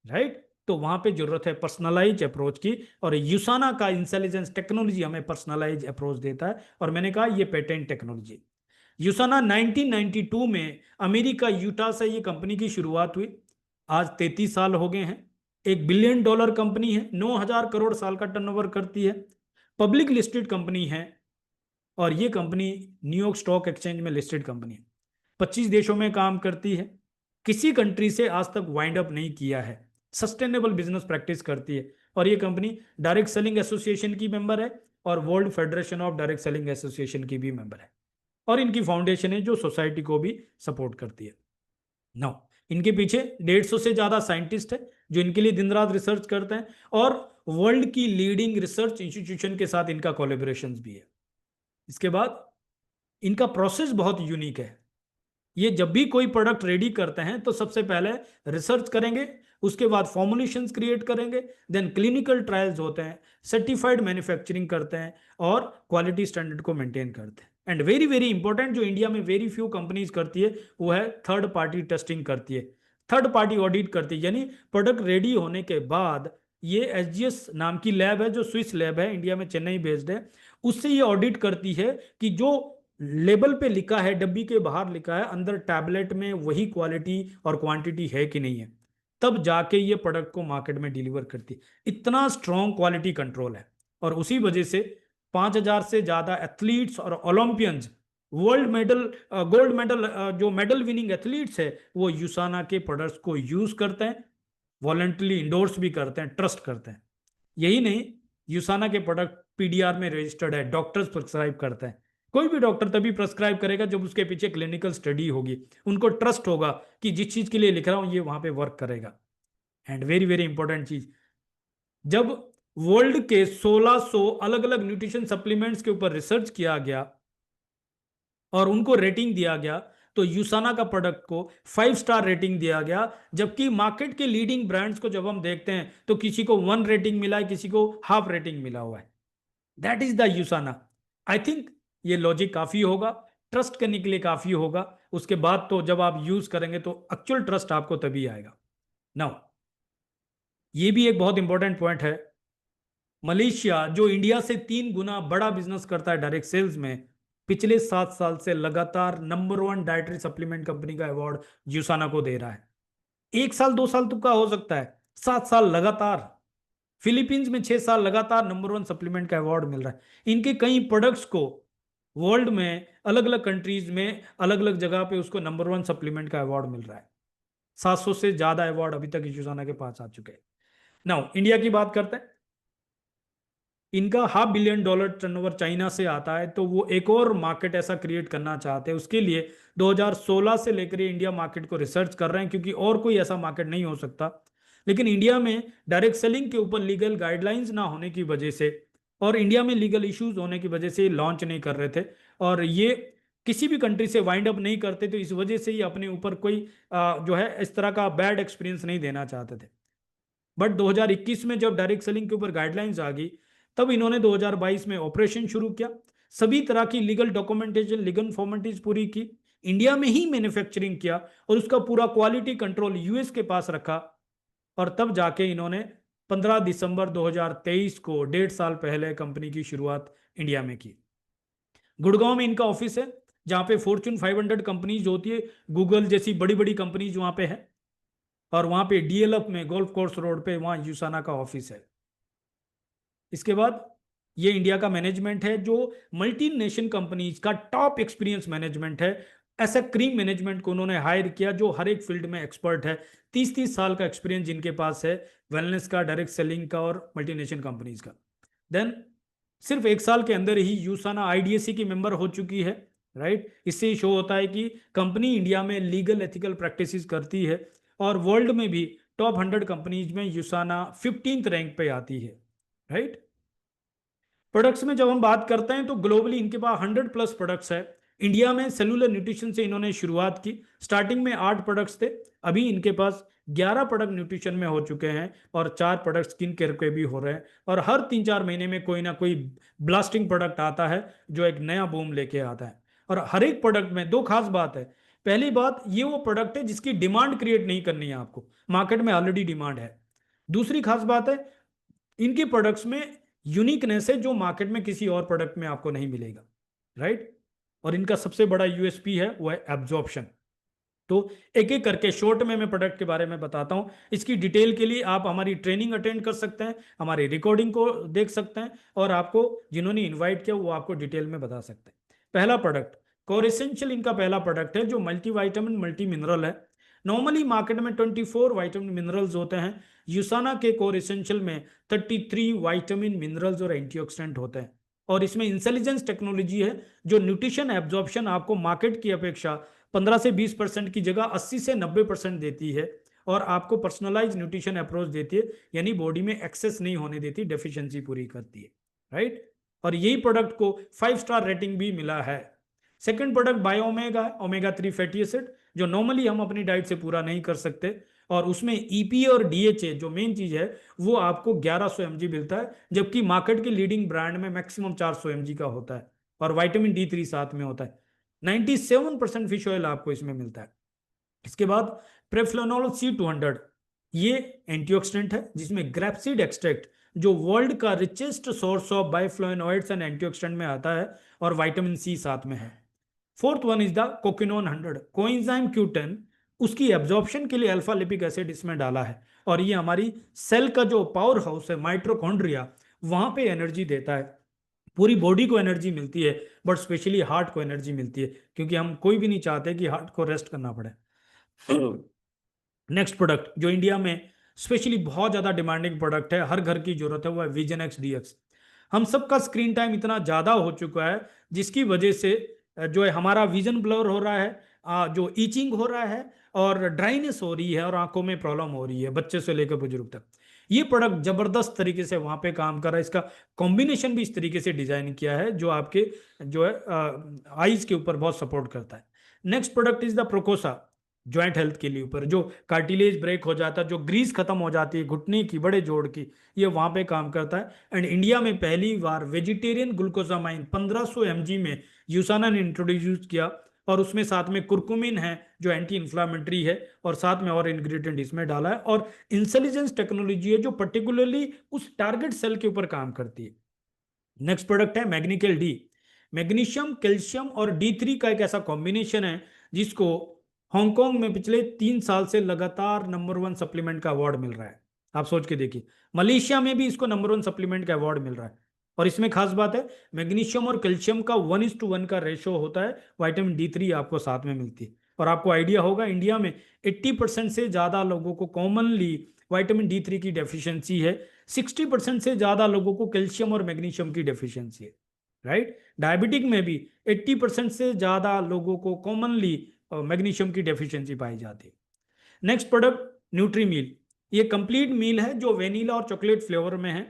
राइट। तो वहां पे जरूरत है पर्सनलाइज अप्रोच की, और यूसाना का इंटेलिजेंस टेक्नोलॉजी हमें पर्सनलाइज अप्रोच देता है। और मैंने कहा ये पेटेंट टेक्नोलॉजी यूसाना 1992 में अमेरिका यूटा से ये कंपनी की शुरुआत हुई। आज 33 साल हो गए हैं। $1 बिलियन कंपनी है, 9,000 करोड़ साल का टर्नओवर करती है, पब्लिक लिस्टेड कंपनी है, और ये कंपनी न्यूयॉर्क स्टॉक एक्सचेंज में लिस्टेड कंपनी है। 25 देशों में काम करती है, किसी कंट्री से आज तक वाइंड अप नहीं किया है, सस्टेनेबल बिजनेस प्रैक्टिस करती है। और ये कंपनी डायरेक्ट सेलिंग एसोसिएशन की मेंबर है और world federation of direct selling association की भी मेंबर है। और इनकी फाउंडेशन है जो सोसाइटी को भी सपोर्ट करती है। नौ इनके पीछे 150 से ज्यादा साइंटिस्ट है जो इनके लिए दिन रात रिसर्च करते हैं, और वर्ल्ड की लीडिंग रिसर्च इंस्टीट्यूशन के साथ इनका कोलेबोरेशन भी है। इसके बाद इनका प्रोसेस बहुत यूनिक है। ये जब भी कोई प्रोडक्ट रेडी करते हैं तो सबसे पहले रिसर्च करेंगे, उसके बाद फॉर्मुलेशंस क्रिएट करेंगे, देन क्लिनिकल ट्रायल्स होते हैं, सर्टिफाइड मैन्युफैक्चरिंग करते हैं और क्वालिटी स्टैंडर्ड को मेंटेन करते हैं। एंड वेरी वेरी इंपॉर्टेंट जो इंडिया में वेरी फ्यू कंपनीज करती है वो है थर्ड पार्टी टेस्टिंग करती है, थर्ड पार्टी ऑडिट करती है। यानी प्रोडक्ट रेडी होने के बाद ये SGS नाम की लैब है जो स्विस लैब है, इंडिया में चेन्नई बेस्ड है, उससे ये ऑडिट करती है कि जो लेबल पे लिखा है, डब्बी के बाहर लिखा है, अंदर टैबलेट में वही क्वालिटी और क्वांटिटी है कि नहीं है, तब जाके ये प्रोडक्ट को मार्केट में डिलीवर करती है। इतना स्ट्रॉन्ग क्वालिटी कंट्रोल है। और उसी वजह से 5,000 से ज्यादा एथलीट्स और Olympians, world medal, gold medal, जो मेडल विनिंग एथलीट्स है वो यूसाना के प्रोडक्ट्स को यूज करते हैं, वॉलंटली इंडोर्स भी करते हैं, ट्रस्ट करते हैं। यही नहीं, यूसाना के प्रोडक्ट PDR में रजिस्टर्ड है, डॉक्टर्स प्रिस्क्राइब करते हैं। कोई भी डॉक्टर तभी प्रिस्क्राइब करेगा जब उसके पीछे क्लिनिकल स्टडी होगी, उनको ट्रस्ट होगा कि जिस चीज के लिए लिख रहा हूं ये वहां पे वर्क करेगा। एंड वेरी वेरी इंपॉर्टेंट चीज, जब वर्ल्ड के 1600 अलग अलग न्यूट्रिशन सप्लीमेंट्स के ऊपर रिसर्च किया गया और उनको रेटिंग दिया गया, तो यूसाना का प्रोडक्ट को 5 स्टार रेटिंग दिया गया, जबकि मार्केट के लीडिंग ब्रांड्स को जब हम देखते हैं तो किसी को 1 रेटिंग मिला है, किसी को हाफ रेटिंग मिला हुआ है। That is the यूसाना। I think ये लॉजिक काफी होगा, ट्रस्ट करने के लिए काफी होगा। उसके बाद तो जब आप यूज करेंगे तो एक्चुअल ट्रस्ट आपको तभी आएगा। नाउ ये भी एक बहुत इंपॉर्टेंट पॉइंट है, मलेशिया जो इंडिया से 3 गुना बड़ा बिजनेस करता है डायरेक्ट सेल्स में, पिछले 7 साल से लगातार नंबर 1 डाइटरी सप्लीमेंट कंपनी का अवार्ड यूसाना को दे रहा है। 1 साल 2 साल तुक्का हो सकता है, 7 साल लगातार। फिलीपींस में 6 साल लगातार नंबर 1 सप्लीमेंट का अवार्ड मिल रहा है। इनके कई प्रोडक्ट्स को वर्ल्ड में अलग अलग कंट्रीज में अलग अलग जगह पे उसको नंबर 1 सप्लीमेंट का अवार्ड मिल रहा है। 700 से ज्यादा अवार्ड अभी तक यूसाना के पास आ चुके हैं। नाउ इंडिया की बात करते हैं। इनका $500 बिलियन टर्नओवर चाइना से आता है, तो वो एक और मार्केट ऐसा क्रिएट करना चाहते हैं। उसके लिए 2016 से लेकर इंडिया मार्केट को रिसर्च कर रहे हैं, क्योंकि और कोई ऐसा मार्केट नहीं हो सकता। लेकिन इंडिया में डायरेक्ट सेलिंग के ऊपर लीगल गाइडलाइंस ना होने की वजह से और इंडिया में लीगल इश्यूज होने की वजह से लॉन्च नहीं कर रहे थे, और ये किसी भी कंट्री से वाइंड अप नहीं करते, तो इस वजह से ही अपने ऊपर कोई जो है इस तरह का बैड एक्सपीरियंस नहीं देना चाहते थे। बट 2021 में जब डायरेक्ट सेलिंग के ऊपर गाइडलाइंस आ गई, तब इन्होंने 2022 में ऑपरेशन शुरू किया, सभी तरह की लीगल डॉक्यूमेंटेशन, लीगल फॉर्मेलिटीज पूरी की, इंडिया में ही मैन्युफैक्चरिंग किया और उसका पूरा क्वालिटी कंट्रोल यूएस के पास रखा। और तब जाके इन्होंने 15 दिसंबर 2023 को 1.5 साल पहले कंपनी की शुरुआत इंडिया में की। गुड़गांव में इनका ऑफिस है, जहां पे फॉर्च्यून 500 कंपनीज होती है, गूगल जैसी बड़ी बड़ी कंपनीज वहां पे है। और वहां पे डीएलएफ में गोल्फ कोर्स रोड पे वहां यूसाना का ऑफिस है। इसके बाद ये इंडिया का मैनेजमेंट है, जो मल्टी नेशन कंपनीज का टॉप एक्सपीरियंस मैनेजमेंट है। ऐसा क्रीम मैनेजमेंट को उन्होंने हायर किया जो हर एक फील्ड में एक्सपर्ट है। 30 साल का एक्सपीरियंस जिनके पास है, वेलनेस का, डायरेक्ट सेलिंग का और मल्टीनेशनल कंपनीज का। देन सिर्फ 1 साल के अंदर ही यूसाना आईडीएससी की मेंबर हो चुकी है, राइट। इससे शो होता है कि कंपनी इंडिया में लीगल एथिकल प्रैक्टिसेस करती है, और वर्ल्ड में भी टॉप 100 कंपनीज में यूसाना 15th रैंक पे आती है, राइट। प्रोडक्ट्स में जब हम बात करते हैं तो ग्लोबली इनके पास 100+ प्रोडक्ट्स है। इंडिया में सेलुलर न्यूट्रिशन से इन्होंने शुरुआत की, स्टार्टिंग में 8 प्रोडक्ट्स थे, अभी इनके पास 11 प्रोडक्ट न्यूट्रिशन में हो चुके हैं और 4 प्रोडक्ट स्किन केयर के भी हो रहे हैं। और हर 3-4 महीने में कोई ना कोई ब्लास्टिंग प्रोडक्ट आता है जो एक नया बूम लेके आता है। और हर एक प्रोडक्ट में 2 खास बात है। पहली बात, ये वो प्रोडक्ट है जिसकी डिमांड क्रिएट नहीं करनी है आपको, मार्केट में ऑलरेडी डिमांड है। दूसरी खास बात है, इनकी प्रोडक्ट्स में यूनिकनेस है जो मार्केट में किसी और प्रोडक्ट में आपको नहीं मिलेगा, राइट। और इनका सबसे बड़ा यूएसपी है वो है एब्जॉर्प्शन। तो एक एक करके शॉर्ट में मैं प्रोडक्ट के बारे में बताता हूं। इसकी डिटेल के लिए आप हमारी ट्रेनिंग अटेंड कर सकते हैं, हमारी रिकॉर्डिंग को देख सकते हैं, और आपको जिन्होंने इन्वाइट किया वो आपको डिटेल में बता सकते हैं। पहला प्रोडक्ट कोर एसेंशियल इनका पहला प्रोडक्ट है, जो मल्टी वाइटामिन मल्टी मिनरल है। नॉर्मली मार्केट में 24 वाइटामिन मिनरल्स होते हैं, यूसाना के कोर एसेंशियल में 33 वाइटामिन मिनरल्स और एंटीऑक्सीडेंट होते हैं। और इसमें इंटेलिजेंस टेक्नोलॉजी है जो न्यूट्रिशन एब्जॉर्प्शन आपको मार्केट की अपेक्षा 15 से 20% की जगह 80 से 90% देती है, और आपको पर्सनलाइज न्यूट्रिशन अप्रोच देती है, यानी बॉडी में एक्सेस नहीं होने देती, डेफिशिएंसी पूरी करती है, राइट। और यही प्रोडक्ट को 5 स्टार रेटिंग भी मिला है। सेकंड प्रोडक्ट बायो ओमेगा है, ओमेगा 3 फैटी एसिड, जो नॉर्मली हम अपनी डाइट से पूरा नहीं कर सकते, और उसमें ईपी और डीएचए जो मेन चीज है वो आपको 1100 mg मिलता है, जबकि मार्केट के लीडिंग ब्रांड में मैक्सिमम 400 mg का होता है। और विटामिन D3 साथ में होता है। 97% फिश ऑयल आपको इसमें मिलता है। इसके बाद प्रेफ्लोनोल C200, ये एंटीऑक्सीडेंट है जिसमें ग्रेपसीड एक्सट्रैक्ट, जो वर्ल्ड का richest source of bioflavonoids and antioxidant में आता है, और विटामिन सी साथ में है। Fourth one is the CoQuinone 100 coenzyme Q10, उसकी एब्जॉर्प्शन के लिए अल्फा लिपिक एसिड इसमें डाला है, और ये हमारी सेल का जो पावर हाउस है माइटोकॉन्ड्रिया, वहां पे एनर्जी देता है। पूरी बॉडी को एनर्जी मिलती है, बट स्पेशली हार्ट को एनर्जी मिलती है, क्योंकि हम कोई भी नहीं चाहते कि हार्ट को रेस्ट करना पड़े। नेक्स्ट प्रोडक्ट जो इंडिया में स्पेशली बहुत ज्यादा डिमांडिंग प्रोडक्ट है, हर घर की जरूरत है, वो है विजन एक्स DX। हम सबका स्क्रीन टाइम इतना ज्यादा हो चुका है जिसकी वजह से जो है हमारा विजन ब्लर हो रहा है, जो ईचिंग हो रहा है, और ड्राइनेस हो रही है, और आंखों में प्रॉब्लम हो रही है, बच्चे से लेकर बुजुर्ग तक। ये प्रोडक्ट जबरदस्त तरीके से वहां पे काम कर रहा है। इसका कॉम्बिनेशन भी इस तरीके से डिजाइन किया है जो आपके जो है आईज के ऊपर बहुत सपोर्ट करता है। Next product is the Procosa, joint health के लिए ऊपर, जो कार्टिलेज ब्रेक हो जाता है, जो ग्रीस खत्म हो जाती है घुटने की, बड़े जोड़ की, ये वहां पे काम करता है। एंड इंडिया में पहली बार वेजिटेरियन ग्लूकोसामाइन 1500 mg में यूसाना ने इंट्रोड्यूस किया, और उसमें साथ में कुरकुमिन है जो एंटी इन्फ्लामेटरी है, और साथ में और इंग्रेडिएंट इसमें डाला है, और इंटेलिजेंस टेक्नोलॉजी है जो पर्टिकुलरली उस टारगेट सेल के ऊपर काम करती है। नेक्स्ट प्रोडक्ट है मैग्नीकेल डी, मैग्नीशियम, कैल्शियम और D3 का एक ऐसा कॉम्बिनेशन है जिसको हांगकांग में पिछले 3 साल से लगातार नंबर 1 सप्लीमेंट का अवार्ड मिल रहा है। आप सोच के देखिए, मलेशिया में भी इसको नंबर 1 सप्लीमेंट का अवार्ड मिल रहा है। और इसमें खास बात है, मैग्नीशियम और कैल्शियम का 1:1 का रेशो होता है, विटामिन D3 आपको साथ में मिलती है। और आपको आइडिया होगा, इंडिया में 80% से ज्यादा लोगों को कॉमनली विटामिन D3 की डेफिशिएंसी है, 60% से ज्यादा लोगों को कैल्शियम और मैग्नीशियम की डेफिशिएंसी है, राइट। डायबिटिक में भी 80% से ज्यादा लोगों को कॉमनली मैग्नीशियम की डेफिशिएंसी पाई जाती है। नेक्स्ट प्रोडक्ट न्यूट्री मील, ये कंप्लीट मील है जो वेनिला और चॉकलेट फ्लेवर में है।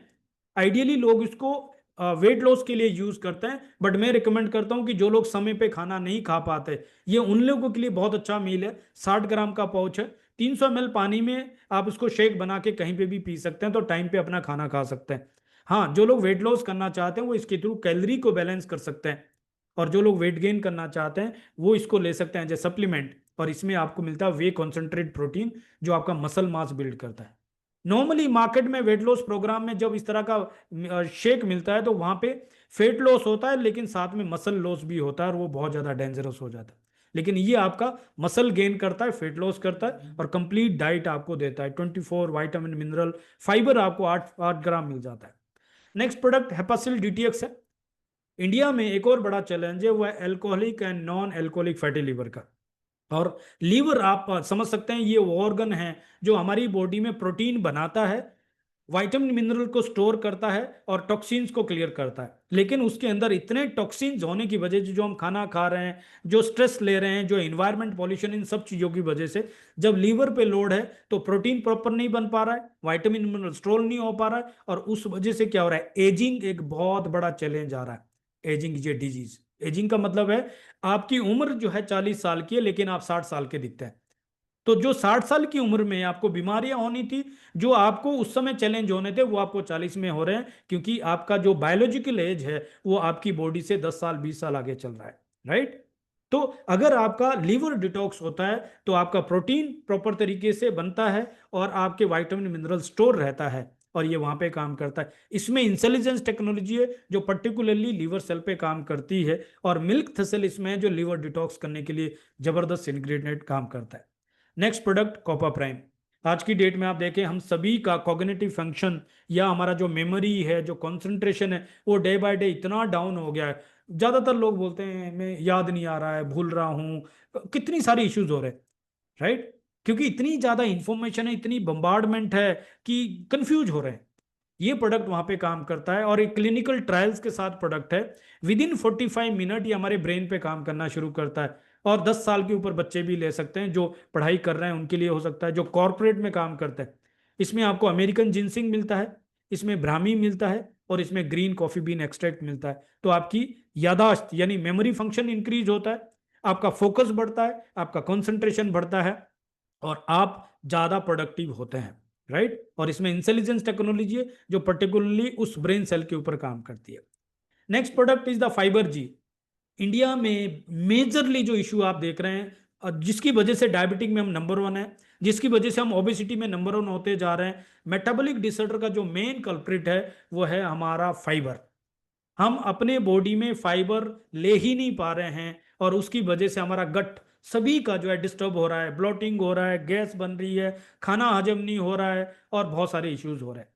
आइडियली लोग इसको वेट लॉस के लिए यूज करते हैं, बट मैं रिकमेंड करता हूं कि जो लोग समय पे खाना नहीं खा पाते, ये उन लोगों के लिए बहुत अच्छा मील है। 60 ग्राम का पाउच है, 300 ml पानी में आप उसको शेक बना के कहीं पे भी पी सकते हैं, तो टाइम पे अपना खाना खा सकते हैं। हाँ, जो लोग वेट लॉस करना चाहते हैं वो इसके थ्रू कैलोरी को बैलेंस कर सकते हैं, और जो लोग वेट गेन करना चाहते हैं वो इसको ले सकते हैं एज ए सप्लीमेंट। और इसमें आपको मिलता है वे कॉन्सेंट्रेट प्रोटीन, जो आपका मसल मास बिल्ड करता है। नॉर्मली मार्केट में वेट लॉस प्रोग्राम में जब इस तरह का शेक मिलता है तो वहां पे फेट लॉस होता है, लेकिन साथ में मसल लॉस भी होता है, और वो बहुत ज्यादा डेंजरस हो जाता है। लेकिन ये आपका मसल गेन करता है, फेट लॉस करता है, और कंप्लीट डाइट आपको देता है। 24 विटामिन, मिनरल, फाइबर आपको 8 ग्राम मिल जाता है। नेक्स्ट प्रोडक्ट हेपासिल DTX है। इंडिया में एक और बड़ा चैलेंज है, वो है alcoholic and non alcoholic fatty liver का। और लीवर आप समझ सकते हैं, ये ऑर्गन है जो हमारी बॉडी में प्रोटीन बनाता है, विटामिन मिनरल को स्टोर करता है, और टॉक्सिन्स को क्लियर करता है। लेकिन उसके अंदर इतने टॉक्सिन्स होने की वजह से, जो हम खाना खा रहे हैं, जो स्ट्रेस ले रहे हैं, जो एनवायरमेंट पॉल्यूशन, इन सब चीजों की वजह से जब लीवर पे लोड है तो प्रोटीन प्रॉपर नहीं बन पा रहा है, विटामिन मिनरल स्टोर नहीं हो पा रहा है, और उस वजह से क्या हो रहा है, एजिंग एक बहुत बड़ा चैलेंज आ रहा है। Ageing is a disease. Ageing का मतलब है आपकी उम्र जो है 40 साल की है, लेकिन आप 60 साल के दिखते हैं। तो जो 60 साल की उम्र में आपको बीमारियां होनी थी, जो आपको उस समय चैलेंज होने थे, वो आपको 40 में हो रहे हैं, क्योंकि आपका जो बायोलॉजिकल एज है वो आपकी बॉडी से 10 साल 20 साल आगे चल रहा है, राइट। तो अगर आपका लीवर डिटॉक्स होता है तो आपका प्रोटीन प्रॉपर तरीके से बनता है, और आपके विटामिन मिनरल स्टोर रहता है, और ये वहां पे काम करता है। इसमें इंटेलिजेंस टेक्नोलॉजी है जो पर्टिकुलरली लीवर सेल पे काम करती है, और मिल्क थ्रेशोल्ड इसमें है जो लीवर डिटॉक्स करने के लिए जबरदस्त इंग्रेडिएंट काम करता है। Next product copper prime. आज की डेट में आप देखें, हम सभी का कॉग्निटिव फंक्शन या हमारा जो मेमोरी है, जो कंसंट्रेशन है, वो डे बाय डे इतना डाउन हो गया है। ज्यादातर लोग बोलते हैं मैं याद नहीं आ रहा है, भूल रहा हूँ, कितनी सारी इश्यूज हो रहे हैं, राइट। क्योंकि इतनी ज्यादा इंफॉर्मेशन है, इतनी बम्बार्डमेंट है कि कंफ्यूज हो रहे हैं। ये प्रोडक्ट वहां पे काम करता है, और एक क्लिनिकल ट्रायल्स के साथ प्रोडक्ट है। विद इन 45 मिनट ये हमारे ब्रेन पे काम करना शुरू करता है। और 10 साल के ऊपर बच्चे भी ले सकते हैं, जो पढ़ाई कर रहे हैं उनके लिए हो सकता है, जो कॉरपोरेट में काम करते हैं। इसमें आपको अमेरिकन जिनसिंग मिलता है, इसमें ब्राह्मी मिलता है, और इसमें ग्रीन कॉफी बीन एक्सट्रैक्ट मिलता है। तो आपकी यादाश्त यानी मेमोरी फंक्शन इंक्रीज होता है, आपका फोकस बढ़ता है, आपका कंसंट्रेशन बढ़ता है, और आप ज्यादा प्रोडक्टिव होते हैं, राइट। और इसमें इंटेलिजेंस टेक्नोलॉजी है जो पर्टिकुलरली उस ब्रेन सेल के ऊपर काम करती है। Next product is the fibre G. India में मेजरली जो इशू आप देख रहे हैं, जिसकी वजह से डायबिटिक में हम नंबर 1 है, जिसकी वजह से हम ओबेसिटी में नंबर 1 होते जा रहे हैं, मेटाबॉलिक डिसऑर्डर का जो मेन कल्प्रिट है वो है हमारा फाइबर। हम अपने बॉडी में फाइबर ले ही नहीं पा रहे हैं, और उसकी वजह से हमारा गट सभी का जो है डिस्टर्ब हो रहा है, ब्लोटिंग हो रहा है, गैस बन रही है, खाना हजम नहीं हो रहा है, और बहुत सारे इश्यूज हो रहे हैं।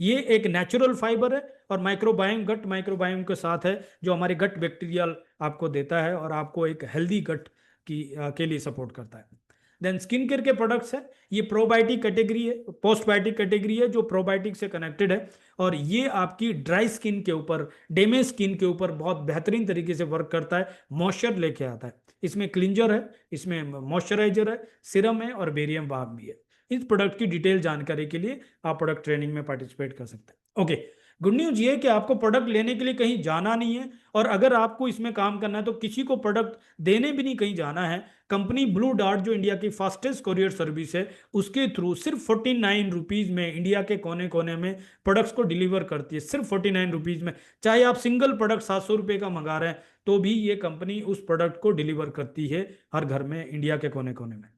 ये एक नेचुरल फाइबर है, और माइक्रोबायोम, गट माइक्रोबायोम के साथ है, जो हमारे गट बैक्टीरियल आपको देता है, और आपको एक हेल्दी गट के लिए सपोर्ट करता है। देन स्किन केयर के प्रोडक्ट्स है, ये प्रोबायोटिक कैटेगरी है, पोस्टबायोटिक कैटेगरी है, जो प्रोबायोटिक से कनेक्टेड है, और ये आपकी ड्राई स्किन के ऊपर, डैमेज स्किन के ऊपर बहुत बेहतरीन तरीके से वर्क करता है, मॉइस्चर लेके आता है। इसमें क्लिंजर है, इसमें मॉइस्चराइजर है, सिरम है, और बेरियम बाम भी है। इस प्रोडक्ट की डिटेल जानकारी के लिए आप प्रोडक्ट ट्रेनिंग में पार्टिसिपेट कर सकते हैं। ओके, गुड न्यूज ये है कि आपको प्रोडक्ट लेने के लिए कहीं जाना नहीं है, और अगर आपको इसमें काम करना है तो किसी को प्रोडक्ट देने भी नहीं कहीं जाना है। कंपनी ब्लू डार्ट जो इंडिया की फास्टेस्ट कोरियर सर्विस है, उसके थ्रू सिर्फ 49 रुपीज में इंडिया के कोने कोने में प्रोडक्ट्स को डिलीवर करती है, सिर्फ 49 रुपीज में। चाहे आप सिंगल प्रोडक्ट 700 रुपये का मंगा रहे हैं तो भी ये कंपनी उस प्रोडक्ट को डिलीवर करती है हर घर में, इंडिया के कोने कोने में।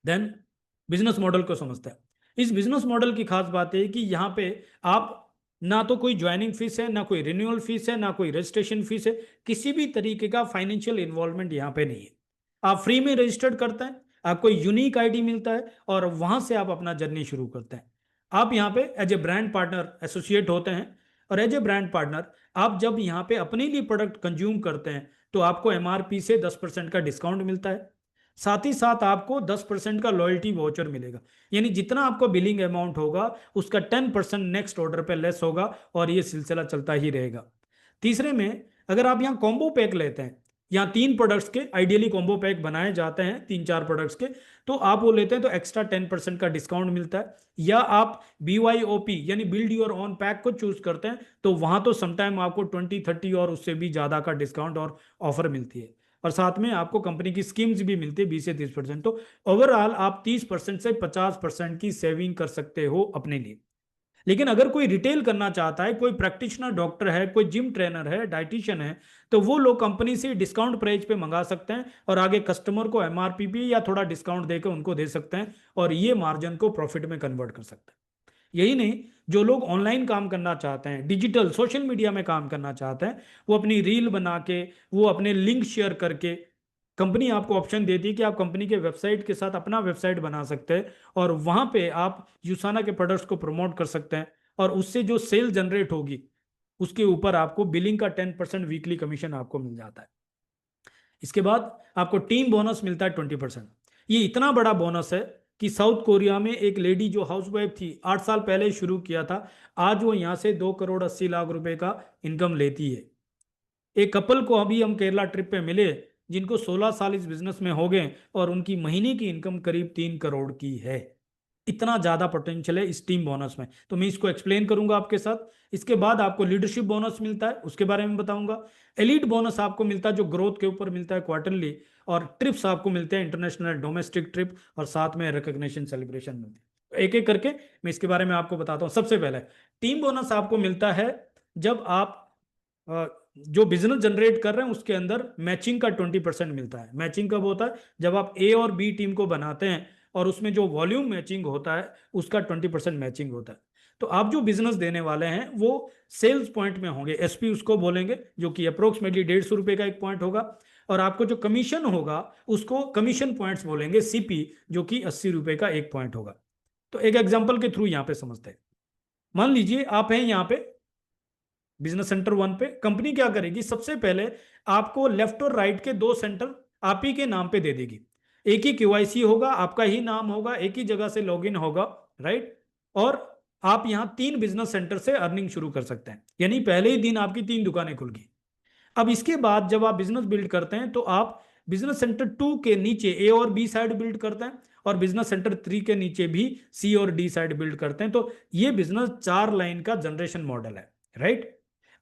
देन बिजनेस मॉडल को समझते हैं। इस बिजनेस मॉडल की खास बात है कि यहाँ पे आप ना तो कोई ज्वाइनिंग फीस है, ना कोई रिन्यूअल फीस है, ना कोई रजिस्ट्रेशन फीस है, किसी भी तरीके का फाइनेंशियल इन्वॉल्वमेंट यहाँ पे नहीं है। आप फ्री में रजिस्टर्ड करते हैं, आपको यूनिक आईडी मिलता है और वहां से आप अपना जर्नी शुरू करते हैं। आप यहाँ पे as a brand partner associate होते हैं, और एज ए ब्रांड पार्टनर आप जब यहाँ पे अपने लिए प्रोडक्ट कंज्यूम करते हैं तो आपको एमआरपी से 10% का डिस्काउंट मिलता है। साथ ही साथ आपको 10% का लॉयल्टी वाउचर मिलेगा, यानी जितना आपको बिलिंग अमाउंट होगा उसका 10% नेक्स्ट ऑर्डर पे लेस होगा, और ये सिलसिला चलता ही रहेगा। तीसरे में अगर आप यहाँ कॉम्बो पैक लेते हैं, यहाँ 3 प्रोडक्ट्स के आइडियली कॉम्बो पैक बनाए जाते हैं 3-4 प्रोडक्ट्स के, तो आप वो लेते हैं तो एक्स्ट्रा 10% का डिस्काउंट मिलता है। या आप BYOP यानी बिल्ड योर ओन पैक को चूज करते हैं तो वहां तो समटाइम आपको 20-30 और उससे भी ज्यादा का डिस्काउंट और ऑफर मिलती है, और साथ में आपको कंपनी की स्कीम्स भी मिलती है 20 से 30%। तो ओवरऑल आप 30% से 50% की सेविंग कर सकते हो अपने लिए। लेकिन अगर कोई रिटेल करना चाहता है, कोई प्रैक्टिशनर डॉक्टर है, कोई जिम ट्रेनर है, डाइटिशियन है, तो वो लोग कंपनी से डिस्काउंट प्राइस पे मंगा सकते हैं और आगे कस्टमर को एमआरपी पे या थोड़ा डिस्काउंट देकर उनको दे सकते हैं, और ये मार्जिन को प्रॉफिट में कन्वर्ट कर सकते हैं। यही नहीं, जो लोग ऑनलाइन काम करना चाहते हैं, डिजिटल सोशल मीडिया में काम करना चाहते हैं, वो अपनी रील बना के, वो अपने लिंक शेयर करके, कंपनी आपको ऑप्शन देती है कि आप कंपनी के वेबसाइट के साथ अपना वेबसाइट बना सकते हैं और वहां पे आप यूसाना के प्रोडक्ट्स को प्रमोट कर सकते हैं, और उससे जो सेल जनरेट होगी उसके ऊपर आपको बिलिंग का 10% वीकली कमीशन आपको मिल जाता है। इसके बाद आपको टीम बोनस मिलता है 20%। ये इतना बड़ा बोनस है कि साउथ कोरिया में एक लेडी जो हाउसवाइफ थी, 8 साल पहले शुरू किया था, आज वो यहाँ से 2 करोड़ 80 लाख रुपए का इनकम लेती है। एक कपल को अभी हम केरला ट्रिप पे मिले जिनको 16 साल इस बिजनेस में हो गए और उनकी महीने की इनकम करीब 3 करोड़ की है। इतना ज्यादा पोटेंशियल है इस टीम बोनस में, तो मैं इसको एक्सप्लेन करूंगा आपके साथ। इसके बाद आपको लीडरशिप बोनस मिलता है, उसके बारे में बताऊंगा। एलीट बोनस आपको मिलता है जो ग्रोथ के ऊपर मिलता है क्वार्टरली, और ट्रिप्स आपको मिलते हैं इंटरनेशनल डोमेस्टिक ट्रिप, और साथ में रिकॉग्निशन सेलिब्रेशन मिलती है। एक एक करके मैं इसके बारे में आपको बताता हूँ। सबसे पहले टीम बोनस आपको मिलता है जब आप जो बिजनेस जनरेट कर रहे हैं उसके अंदर मैचिंग का 20% मिलता है। मैचिंग कब होता है? जब आप ए और बी टीम को बनाते हैं और उसमें जो वॉल्यूम मैचिंग होता है उसका 20% मैचिंग होता है। तो आप जो बिजनेस देने वाले हैं वो सेल्स पॉइंट में होंगे, एसपी उसको बोलेंगे, जो कि अप्रोक्सीमेटली 150 रुपए का एक पॉइंट होगा, और आपको जो कमीशन होगा उसको कमीशन पॉइंट्स बोलेंगे, सीपी, जो कि 80 रुपए का एक पॉइंट होगा। तो एक एग्जाम्पल के थ्रू यहाँ पे समझते हैं। मान लीजिए आप हैं यहाँ पे बिजनेस सेंटर 1 पे। कंपनी क्या करेगी, सबसे पहले आपको लेफ्ट और राइट के 2 सेंटर आप ही के नाम पे दे देगी। एक ही केवाईसी होगा, आपका ही नाम होगा, एक ही जगह से लॉगिन होगा, राइट। और आप यहाँ 3 बिजनेस सेंटर से अर्निंग शुरू कर सकते हैं, यानी पहले ही दिन आपकी 3 दुकानें खुल गई। अब इसके बाद जब आप बिजनेस बिल्ड करते हैं तो आप बिजनेस सेंटर 2 के नीचे ए और बी साइड बिल्ड करते हैं, और बिजनेस सेंटर 3 के नीचे भी सी और डी साइड बिल्ड करते हैं। तो ये बिजनेस 4 लाइन का जनरेशन मॉडल है, राइट।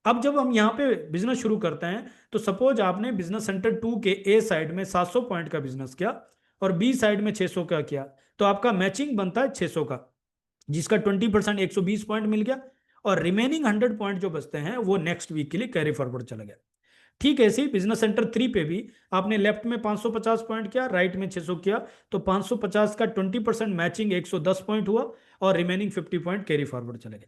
अब जब हम यहाँ पे बिजनेस शुरू करते हैं तो सपोज आपने बिजनेस सेंटर 2 के ए साइड में 700 पॉइंट का बिजनेस किया और बी साइड में 600 का किया, तो आपका मैचिंग बनता है 600 का, जिसका 20% 120 पॉइंट मिल गया, और रिमेनिंग 100 पॉइंट जो बचते हैं वो नेक्स्ट वीक के लिए कैरी फॉरवर्ड चला गया। ठीक ऐसे ही बिजनेस सेंटर 3 पे भी आपने लेफ्ट में 550 पॉइंट किया, राइट में 600 किया, तो 550 का 20% मैचिंग 110 पॉइंट हुआ, और रिमेनिंग 50 पॉइंट कैरी फॉरवर्ड चले गए।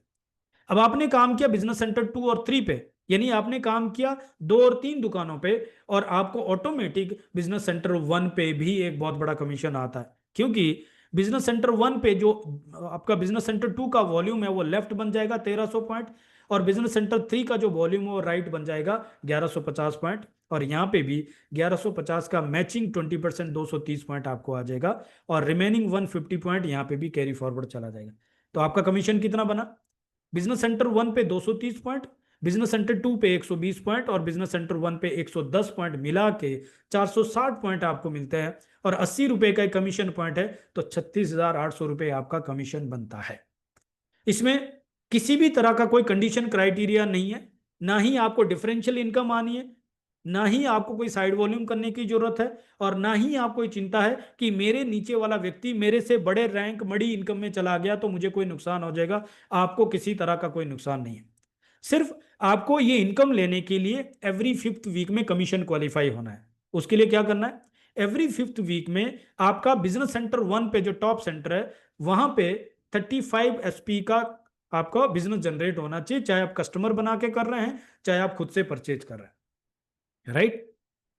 अब आपने काम किया बिजनेस सेंटर 2 और 3 पे, यानी आपने काम किया 2 और 3 दुकानों पे, और आपको ऑटोमेटिक बिजनेस सेंटर 1 पे भी एक बहुत बड़ा कमीशन आता है, क्योंकि बिजनेस सेंटर 1 पे जो आपका बिजनेस सेंटर 2 का वॉल्यूम है वो लेफ्ट बन जाएगा 1300 पॉइंट, और बिजनेस सेंटर 3 का जो वॉल्यूम है वो राइट बन जाएगा 1150 पॉइंट, और यहाँ पे भी 1150 का मैचिंग 20% 230 पॉइंट आपको आ जाएगा, और रिमेनिंग 150 पॉइंट यहाँ पे भी कैरी फॉरवर्ड चला जाएगा। तो आपका कमीशन कितना बना? बिजनेस सेंटर 1 पे 230 पॉइंट, बिजनेस सेंटर 2 पे 120 पॉइंट, और बिजनेस सेंटर 1 पे 110 पॉइंट मिला के 460 पॉइंट आपको मिलते हैं, और 80 रुपए का एक कमीशन पॉइंट है, तो 36,800 रुपए आपका कमीशन बनता है। इसमें किसी भी तरह का कोई कंडीशन क्राइटेरिया नहीं है, ना ही आपको डिफरेंशियल इनकम आनी है, ना ही आपको कोई साइड वॉल्यूम करने की जरूरत है, और ना ही आपको चिंता है कि मेरे नीचे वाला व्यक्ति मेरे से बड़े रैंक बड़ी इनकम में चला गया तो मुझे कोई नुकसान हो जाएगा। आपको किसी तरह का कोई नुकसान नहीं है। सिर्फ आपको ये इनकम लेने के लिए एवरी 5th वीक में कमीशन क्वालिफाई होना है। उसके लिए क्या करना है, एवरी 5th वीक में आपका बिजनेस सेंटर 1 पे जो टॉप सेंटर है वहां पे 35 एसपी का आपका बिजनेस जनरेट होना चाहिए, चाहे आप कस्टमर बना के कर रहे हैं चाहे आप खुद से परचेज कर रहे हैं, राइट।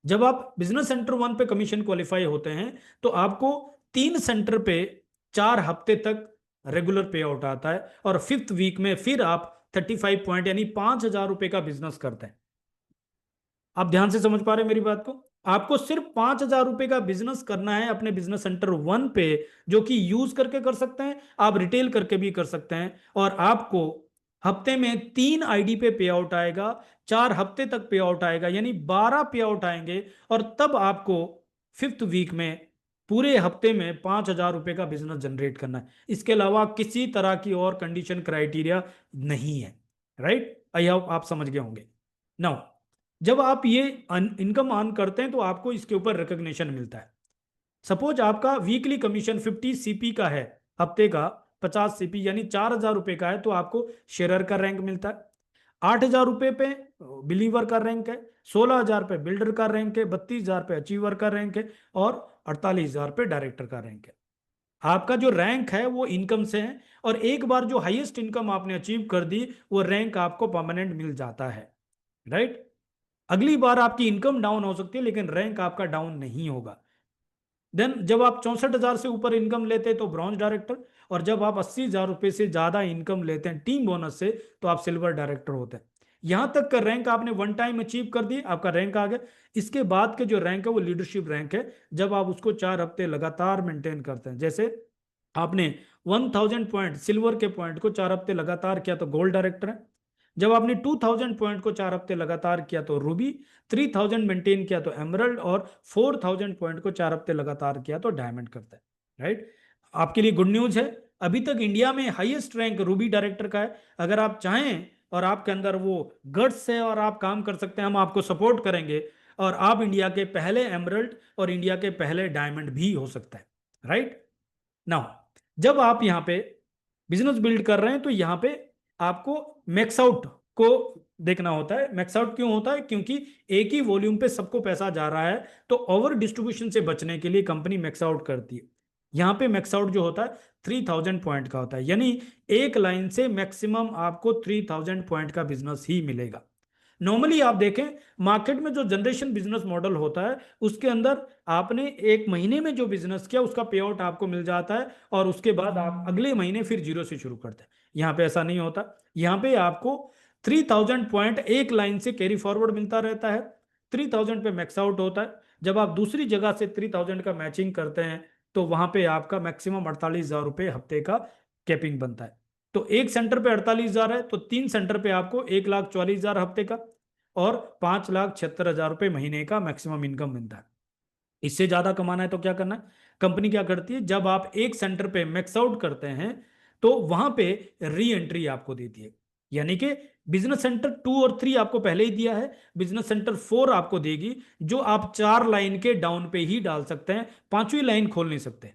जब आप बिजनेस सेंटर 1 पे कमीशन क्वालिफाई होते हैं तो आपको 3 सेंटर पे 4 हफ्ते तक रेगुलर पे आउट आता है, और 5th वीक में फिर आप 35 पॉइंट यानी 5,000 रुपए का बिजनेस करते हैं। आप ध्यान से समझ पा रहे हैं मेरी बात को? आपको सिर्फ 5,000 रुपए का बिजनेस करना है अपने बिजनेस सेंटर 1 पे, जो कि यूज करके कर सकते हैं, आप रिटेल करके भी कर सकते हैं, और आपको हफ्ते में 3 आईडी पे आउट आएगा, 4 हफ्ते तक पे आउट आएगा, यानी 12 पे आउट आएंगे, और तब आपको 5th वीक में पूरे हफ्ते में 5,000 रुपए का बिजनेस जनरेट करना है। इसके अलावा किसी तरह की और कंडीशन क्राइटेरिया नहीं है, राइट। आई होप आप समझ गए होंगे। नाउ जब आप ये इनकम अर्न करते हैं तो आपको इसके ऊपर रिकग्निशन मिलता है। सपोज आपका वीकली कमीशन 50 सीपी का है, हफ्ते का 50 सीपी यानी 4,000 रुपए का है, तो आपको शेयरर का रैंक मिलता है। 8,000 रुपए पे बिलीवर का रैंक है, 16,000 पे बिल्डर का रैंक है, 32,000 पे अचीवर का रैंक है, और 48,000 पे डायरेक्टर का रैंक है। आपका जो रैंक है वो इनकम से है, और एक बार जो हाईएस्ट इनकम आपने अचीव कर दी वो रैंक आपको परमानेंट मिल जाता है, राइट। अगली बार आपकी इनकम डाउन हो सकती है लेकिन रैंक आपका डाउन नहीं होगा। देन जब आप 64,000 से ऊपर इनकम लेते हैं तो ब्रॉन्ज डायरेक्टर, और जब आप 80,000 रुपए से ज्यादा इनकम लेते हैं टीम बोनस से तो आप सिल्वर डायरेक्टर होते हैं। यहां तक का रैंक आपने वन टाइम अचीव कर दी, आपका रैंक आ गया। इसके बाद के जो रैंक है वो लीडरशिप रैंक है, जब आप उसको 4 हफ्ते लगातार मेंटेन करते हैं। जैसे आपने 1000 पॉइंट सिल्वर के पॉइंट को 4 हफ्ते लगातार किया तो गोल्ड डायरेक्टर है। जब आपने 2000 पॉइंट को 4 हफ्ते लगातार किया तो रूबी, 3000 मेंटेन किया तो एमरल्ड, और 4000 पॉइंट को 4 हफ्ते लगातार किया तो डायमंड करता है, राइट। आपके लिए गुड न्यूज है, अभी तक इंडिया में हाईएस्ट रैंक रूबी डायरेक्टर का है। अगर आप चाहें और आपके अंदर वो गट्स है और आप काम कर सकते हैं, हम आपको सपोर्ट करेंगे, और आप इंडिया के पहले एमरल्ड और इंडिया के पहले डायमंड भी हो सकता है, राइट। नाउ जब आप यहाँ पे बिजनेस बिल्ड कर रहे हैं तो यहाँ पे आपको मैक्स आउट को देखना होता है। मैक्स आउट क्यों होता है? क्योंकि एक ही वॉल्यूम पे सबको पैसा जा रहा है, तो ओवर डिस्ट्रीब्यूशन से बचने के लिए कंपनी मैक्स आउट करती है। यहाँ पे मैक्स आउट जो होता है 3000 पॉइंट का होता है, यानी एक लाइन से मैक्सिमम आपको 3000 पॉइंट का बिजनेस ही मिलेगा। नॉर्मली आप देखें मार्केट में जो जनरेशन बिजनेस मॉडल होता है उसके अंदर आपने एक महीने में जो बिजनेस किया उसका पे आउट आपको मिल जाता है, और उसके बाद आप अगले महीने फिर जीरो से शुरू करते हैं। यहाँ पे ऐसा नहीं होता, यहाँ पे आपको 3000 पॉइंट एक लाइन से कैरी फॉरवर्ड मिलता रहता है, 3000 पे मैक्स आउट होता है। जब आप दूसरी जगह से 3000 का मैचिंग करते हैं तो वहां पे आपका मैक्सिमम 48,000 रुपये हफ्ते का कैपिंग बनता है। तो एक सेंटर पे 48,000 है तो 3 सेंटर पे आपको 1,44,000 हफ्ते का और 5,76,000 रुपये महीने का मैक्सिमम इनकम मिलता है। इससे ज्यादा कमाना है तो क्या करना है? कंपनी क्या करती है, जब आप एक सेंटर पे मैक्स आउट करते हैं तो वहां पे री एंट्री आपको देती है, यानी कि बिजनेस सेंटर 2 और 3 आपको पहले ही दिया है, बिजनेस सेंटर 4 आपको देगी, जो आप 4 लाइन के डाउन पे ही डाल सकते हैं, 5वीं लाइन खोल नहीं सकते,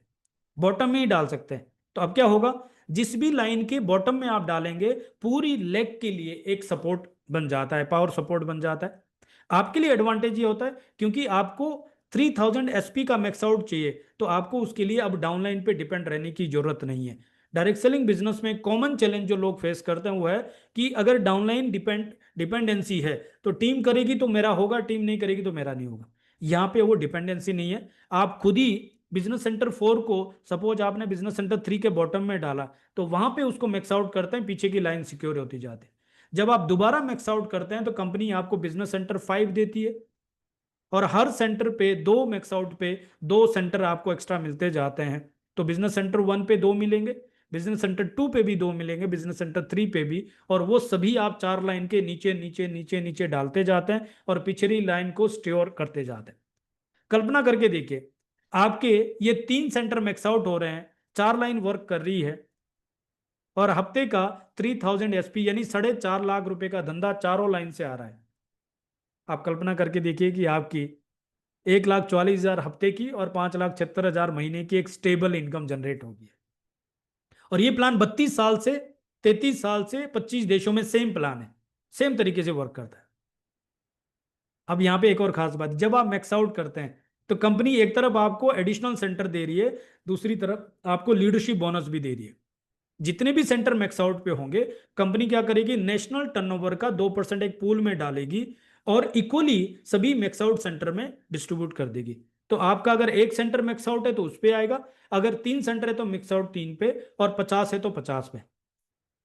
बॉटम में ही डाल सकते हैं। तो अब क्या होगा, जिस भी लाइन के बॉटम में आप डालेंगे पूरी लेग के लिए एक सपोर्ट बन जाता है, पावर सपोर्ट बन जाता है। आपके लिए एडवांटेज ये होता है क्योंकि आपको 3000 एसपी का मैक्स आउट चाहिए, तो आपको उसके लिए अब डाउनलाइन पे डिपेंड रहने की जरूरत नहीं है। डायरेक्ट सेलिंग बिजनेस में कॉमन चैलेंज जो लोग फेस करते हैं वो है कि अगर डाउनलाइन डिपेंडेंसी है तो टीम करेगी तो मेरा होगा, टीम नहीं करेगी तो मेरा नहीं होगा। यहाँ पे वो डिपेंडेंसी नहीं है, आप खुद ही बिजनेस सेंटर 4 को सपोज आपने बिजनेस सेंटर 3 के बॉटम में डाला तो वहां पे उसको मैक्स आउट करते हैं, पीछे की लाइन सिक्योर होती जाती है। जब आप दोबारा मैक्स आउट करते हैं तो कंपनी आपको बिजनेस सेंटर 5 देती है, और हर सेंटर पे 2 मैक्स आउट पे 2 सेंटर आपको एक्स्ट्रा मिलते जाते हैं। तो बिजनेस सेंटर 1 पे 2 मिलेंगे, बिजनेस सेंटर 2 पे भी 2 मिलेंगे, बिजनेस सेंटर 3 पे भी, और वो सभी आप 4 लाइन के नीचे नीचे नीचे नीचे डालते जाते हैं और पिछली लाइन को स्टोर करते जाते हैं। कल्पना करके देखिए, आपके ये 3 सेंटर मैक्स आउट हो रहे हैं, 4 लाइन वर्क कर रही है, और हफ्ते का 3000 एसपी यानी 4.5 लाख रुपए का धंधा चारों लाइन से आ रहा है। आप कल्पना करके देखिए कि आपकी 1,44,000 हफ्ते की और 5,76,000 महीने की एक स्टेबल इनकम जनरेट होगी। और ये प्लान 32 साल से 33 साल से 25 देशों में सेम प्लान है, सेम तरीके से वर्क करता है। अब यहां पे एक और खास बात, जब आप मैक्स आउट करते हैं तो कंपनी एक तरफ आपको एडिशनल सेंटर दे रही है, दूसरी तरफ आपको लीडरशिप बोनस भी दे रही है। जितने भी सेंटर मैक्स आउट पे होंगे, कंपनी क्या करेगी, नेशनल टर्नओवर का 2% एक पूल में डालेगी और इक्वली सभी मैक्स आउट सेंटर में डिस्ट्रीब्यूट कर देगी। तो आपका अगर एक सेंटर मैक्स आउट है तो उस पे आएगा, अगर 3 सेंटर है तो मैक्स आउट 3 पे, और 50 है तो 50 पे,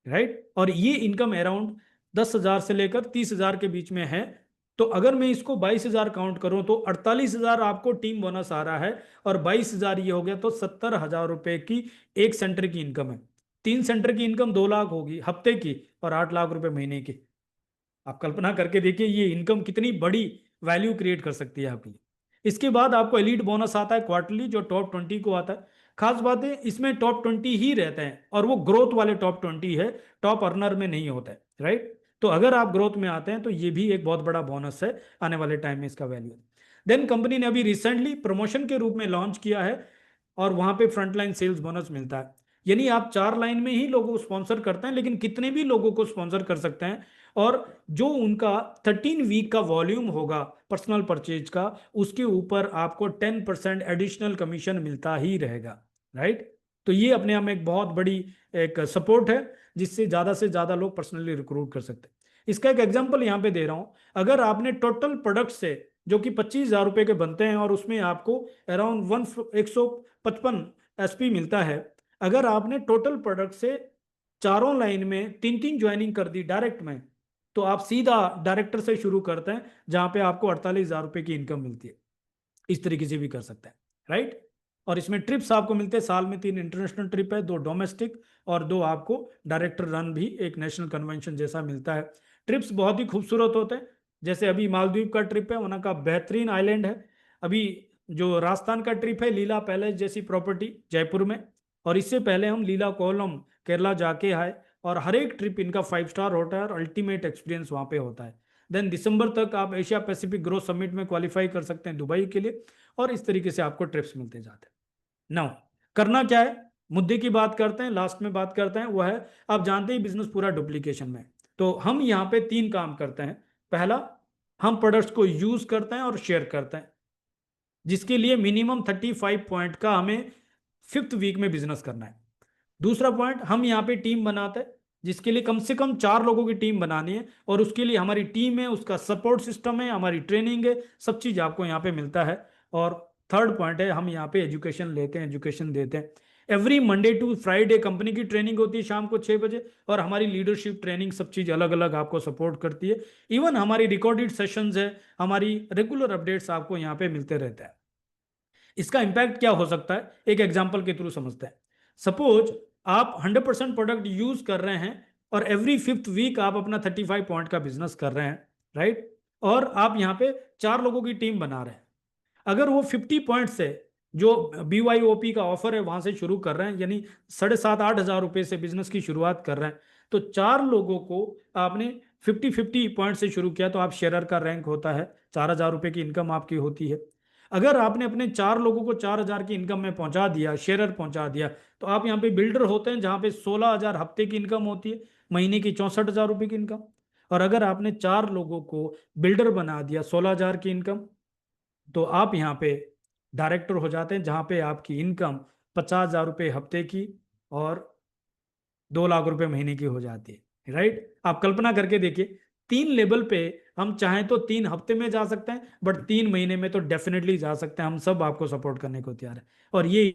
राइट। और ये इनकम अराउंड 10,000 से लेकर 30,000 के बीच में है। तो अगर मैं इसको 22,000 काउंट करूं तो 48,000 आपको टीम बोनस आ रहा है, और 22,000 ये हो गया, तो 70,000 रुपए की एक सेंटर की इनकम है। 3 सेंटर की इनकम 2 लाख होगी हफ्ते की, और 8 लाख रुपए महीने की। आप कल्पना करके देखिए ये इनकम कितनी बड़ी वैल्यू क्रिएट कर सकती है आपकी। इसके बाद आपको एलीट बोनस आता है क्वार्टरली, जो टॉप 20 को आता है। खास बात है इसमें टॉप 20 ही रहते हैं, और वो ग्रोथ वाले टॉप 20 है, टॉप अर्नर में नहीं होता है, राइट। तो अगर आप ग्रोथ में आते हैं तो ये भी एक बहुत बड़ा बोनस है, आने वाले टाइम में इसका वैल्यू। देन कंपनी ने अभी रिसेंटली प्रमोशन के रूप में लॉन्च किया है, और वहां पे फ्रंटलाइन सेल्स बोनस मिलता है। यानी आप 4 लाइन में ही लोगों को स्पॉन्सर करते हैं, लेकिन कितने भी लोगों को स्पॉन्सर कर सकते हैं, और जो उनका 13 वीक का वॉल्यूम होगा पर्सनल परचेज का, उसके ऊपर आपको 10% एडिशनल कमीशन मिलता ही रहेगा, राइट। तो ये अपने आप में एक बहुत बड़ी एक सपोर्ट है, जिससे ज्यादा से ज्यादा लोग पर्सनली रिक्रूट कर सकते हैं। इसका एक एग्जांपल यहाँ पे दे रहा हूं। अगर आपने टोटल प्रोडक्ट से, जो कि 25,000 रुपए के बनते हैं, और उसमें आपको अराउंड 155 एसपी मिलता है, अगर आपने टोटल प्रोडक्ट से चारों लाइन में 3-3 ज्वाइनिंग कर दी डायरेक्ट में, तो आप सीधा डायरेक्टर से शुरू करते हैं, जहां पे आपको 48,000 रुपए की इनकम मिलती है। इस तरीके से भी कर सकते हैं, राइट। और इसमें ट्रिप्स आपको मिलते हैं साल में, 3 इंटरनेशनल ट्रिप है, 2 डोमेस्टिक, और 2 आपको डायरेक्टर रन भी एक नेशनल कन्वेंशन जैसा मिलता है। ट्रिप्स बहुत ही खूबसूरत होते हैं, जैसे अभी मालदीव का ट्रिप है, वहां का बेहतरीन आइलैंड है। अभी जो राजस्थान का ट्रिप है, लीला पैलेस जैसी प्रॉपर्टी जयपुर में, और इससे पहले हम लीला कोलम केरला जाके आए, और हर एक ट्रिप इनका 5 स्टार होता है, और अल्टीमेट एक्सपीरियंस वहां पे होता है। देन दिसंबर तक आप एशिया पैसिफिक ग्रोथ समिट में क्वालिफाई कर सकते हैं दुबई के लिए, और इस तरीके से आपको ट्रिप्स मिलते जाते हैं। नाउ करना क्या है, मुद्दे की बात करते हैं, लास्ट में बात करते हैं, वह है, आप जानते ही बिजनेस पूरा डुप्लीकेशन में। तो हम यहाँ पे 3 काम करते हैं। पहला, हम प्रोडक्ट्स को यूज करते हैं और शेयर करते हैं, जिसके लिए मिनिमम 35 पॉइंट का हमें 5th वीक में बिजनेस करना है। दूसरा पॉइंट, हम यहाँ पे टीम बनाते हैं, जिसके लिए कम से कम 4 लोगों की टीम बनानी है, और उसके लिए हमारी टीम है, उसका सपोर्ट सिस्टम है, हमारी ट्रेनिंग है, सब चीज आपको यहाँ पे मिलता है। और थर्ड पॉइंट है, हम यहाँ पे एजुकेशन लेते हैं, एजुकेशन देते हैं। Every Monday to Friday company की ट्रेनिंग होती है शाम को 6 बजे, और हमारी लीडरशिप ट्रेनिंग सब चीज अलग अलग आपको सपोर्ट करती है। इवन हमारी रिकॉर्डेड सेशंस है, हमारी रेगुलर अपडेट्स आपको यहाँ पे मिलते रहते हैं। इसका इंपैक्ट क्या हो सकता है, एक एग्जांपल के थ्रू समझते हैं। सपोज आप 100% प्रोडक्ट यूज कर रहे हैं, और एवरी 5th वीक आप अपना 35 पॉइंट का बिजनेस कर रहे हैं, राइट। और आप यहाँ पे 4 लोगों की टीम बना रहे हैं। अगर वो 50 पॉइंट से, जो BYOP का ऑफर है वहां से शुरू कर रहे हैं, यानी 7,500-8,000 रुपए से बिजनेस की शुरुआत कर रहे हैं, तो 4 लोगों को आपने 50-50 पॉइंट से शुरू किया, तो आप शेयरर का रैंक होता है, 4,000 रुपए की इनकम आपकी होती है। अगर आपने अपने 4 लोगों को 4,000 की इनकम में पहुंचा दिया, शेयरर पहुंचा दिया, तो आप यहाँ पे बिल्डर होते हैं, जहां पे 16,000 हफ्ते की इनकम होती है, महीने की 64,000 रुपए की इनकम। और अगर आपने 4 लोगों को बिल्डर बना दिया, 16,000 की इनकम, तो आप यहाँ पे डायरेक्टर हो जाते हैं, जहां पे आपकी इनकम 50,000 रुपये हफ्ते की और 2 लाख रुपए महीने की हो जाती है, राइट। आप कल्पना करके देखिए, 3 लेवल पे हम चाहें तो 3 हफ्ते में जा सकते हैं, बट 3 महीने में तो डेफिनेटली जा सकते हैं। हम सब आपको सपोर्ट करने को तैयार है। और ये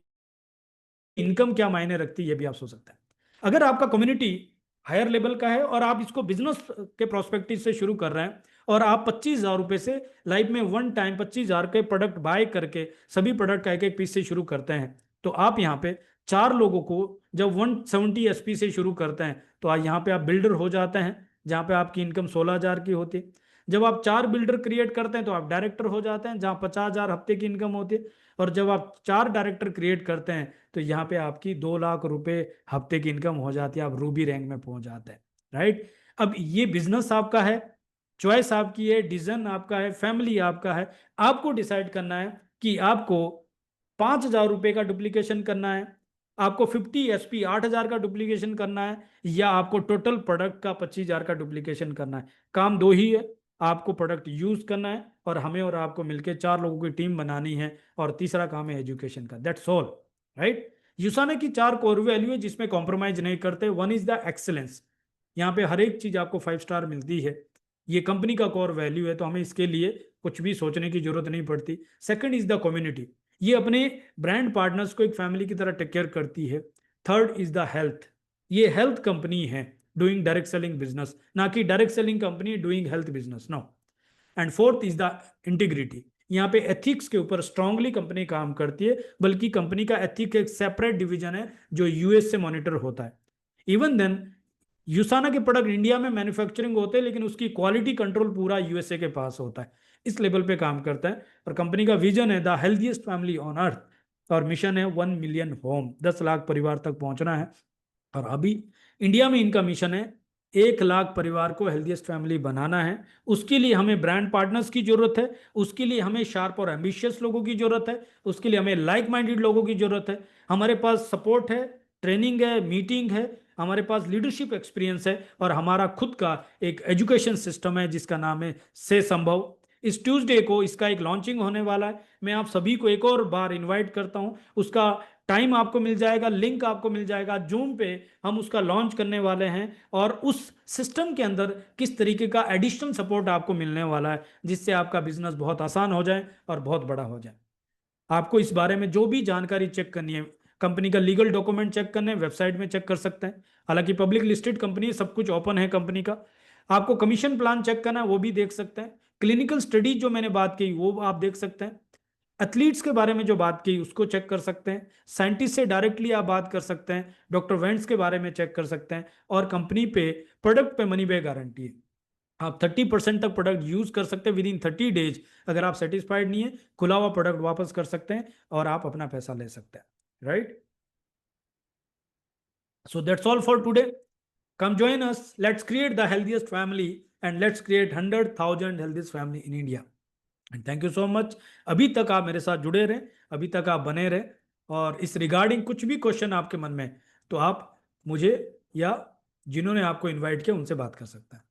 इनकम क्या मायने रखती है, ये भी आप सोच सकते हैं। अगर आपका कम्युनिटी हायर लेवल का है, और आप इसको बिजनेस के प्रोस्पेक्टिव से शुरू कर रहे हैं, और आप 25,000 रुपए से लाइफ में वन टाइम 25,000 के प्रोडक्ट बाय करके सभी प्रोडक्ट का एक एक पीस से शुरू करते हैं, तो आप यहाँ पे 4 लोगों को जब 170 एसपी से शुरू करते हैं, तो यहाँ पे आप बिल्डर हो जाते हैं, जहाँ पे आपकी इनकम 16,000 की होती है। जब आप 4 बिल्डर क्रिएट करते हैं तो आप डायरेक्टर हो जाते हैं, जहां 50,000 हफ्ते की इनकम होती है। और जब आप 4 डायरेक्टर क्रिएट करते हैं तो यहाँ पे आपकी 2 लाख रुपए हफ्ते की इनकम हो जाती है, आप रूबी रैंक में पहुंच जाते हैं। राइट। अब ये बिजनेस आपका है, चॉइस आपकी है, डिसीजन आपका है, फैमिली आपका है। आपको डिसाइड करना है कि आपको 5,000 रुपए का डुप्लीकेशन करना है, आपको 50 SP 8,000 का डुप्लीकेशन करना है, या आपको टोटल प्रोडक्ट का 25,000 का डुप्लीकेशन करना है। काम दो ही है, आपको प्रोडक्ट यूज करना है और हमें और आपको मिलकर 4 लोगों की टीम बनानी है, और तीसरा काम है एजुकेशन का। That's all. राइट। यूसाना की 4 कोर वैल्यू है जिसमें कॉम्प्रोमाइज नहीं करते। वन इज द एक्सेलेंस, यहाँ पे हर एक चीज आपको 5 स्टार मिलती है। ये कंपनी का कोर वैल्यू है, तो हमें इसके लिए कुछ भी सोचने की जरूरत नहीं पड़ती। सेकंड इज द कम्युनिटी, ये अपने ब्रांड पार्टनर्स को एक फैमिली की तरह टेक केयर करती है। थर्ड इज द हेल्थ, ये हेल्थ कंपनी है डूइंग डायरेक्ट सेलिंग बिजनेस, ना कि direct selling company doing health business, no. And fourth is the integrity, यहाँ पे एथिक्स के ऊपर स्ट्रांगली कंपनी काम करती है, बल्कि कंपनी का एथिक एक सेपरेट डिवीजन है जो यूएस से मॉनिटर होता है। इवन देन यूसाना के प्रोडक्ट इंडिया में मैन्युफैक्चरिंग होते हैं, लेकिन उसकी क्वालिटी कंट्रोल पूरा यूएसए के पास होता है। इस लेवल पे काम करता है। और कंपनी का विजन है the healthiest family on earth, और मिशन है 1 मिलियन होम, 10 लाख परिवार तक पहुंचना है। और अभी इंडिया में इनका मिशन है 1 लाख परिवार को हेल्थीएस्ट फैमिली बनाना है। उसके लिए हमें ब्रांड पार्टनर्स की जरूरत है, उसके लिए हमें शार्प और एम्बिशियस लोगों की जरूरत है, उसके लिए हमें लाइक माइंडेड लोगों की जरूरत है। हमारे पास सपोर्ट है, ट्रेनिंग है, मीटिंग है, हमारे पास लीडरशिप एक्सपीरियंस है, और हमारा खुद का एक एजुकेशन सिस्टम है जिसका नाम है से संभव। इस ट्यूसडे को इसका एक लॉन्चिंग होने वाला है। मैं आप सभी को एक और बार इनवाइट करता हूं। उसका टाइम आपको मिल जाएगा, लिंक आपको मिल जाएगा जूम पे। हम उसका लॉन्च करने वाले हैं, और उस सिस्टम के अंदर किस तरीके का एडिशनल सपोर्ट आपको मिलने वाला है, जिससे आपका बिजनेस बहुत आसान हो जाए और बहुत बड़ा हो जाए। आपको इस बारे में जो भी जानकारी चेक करनी है, कंपनी का लीगल डॉक्यूमेंट चेक करने, वेबसाइट में चेक कर सकते हैं। हालांकि पब्लिक लिस्टेड कंपनी है, सब कुछ ओपन है कंपनी का। आपको कमीशन प्लान चेक करना है, वो भी देख सकते हैं। क्लिनिकल स्टडी जो मैंने बात की वो आप देख सकते हैं। एथलीट्स के बारे में जो बात की उसको चेक कर सकते हैं। साइंटिस्ट से डायरेक्टली आप बात कर सकते हैं। डॉक्टर वेंट्स के बारे में चेक कर सकते हैं। और कंपनी पे प्रोडक्ट पे मनी बैक गारंटी है। आप 30% तक प्रोडक्ट यूज कर सकते हैं विद इन 30 डेज। अगर आप सेटिस्फाइड नहीं है, खुला हुआ प्रोडक्ट वापस कर सकते हैं और आप अपना पैसा ले सकते हैं। Right. So that's all for today. Come join us, let's create the healthiest family, and let's create 100,000 healthiest family in India. And thank you so much. अभी तक आप मेरे साथ जुड़े रहें, अभी तक आप बने रहें। और इस रिगार्डिंग कुछ भी क्वेश्चन आपके मन में, तो आप मुझे या जिन्होंने आपको इनवाइट किया उनसे बात कर सकते हैं।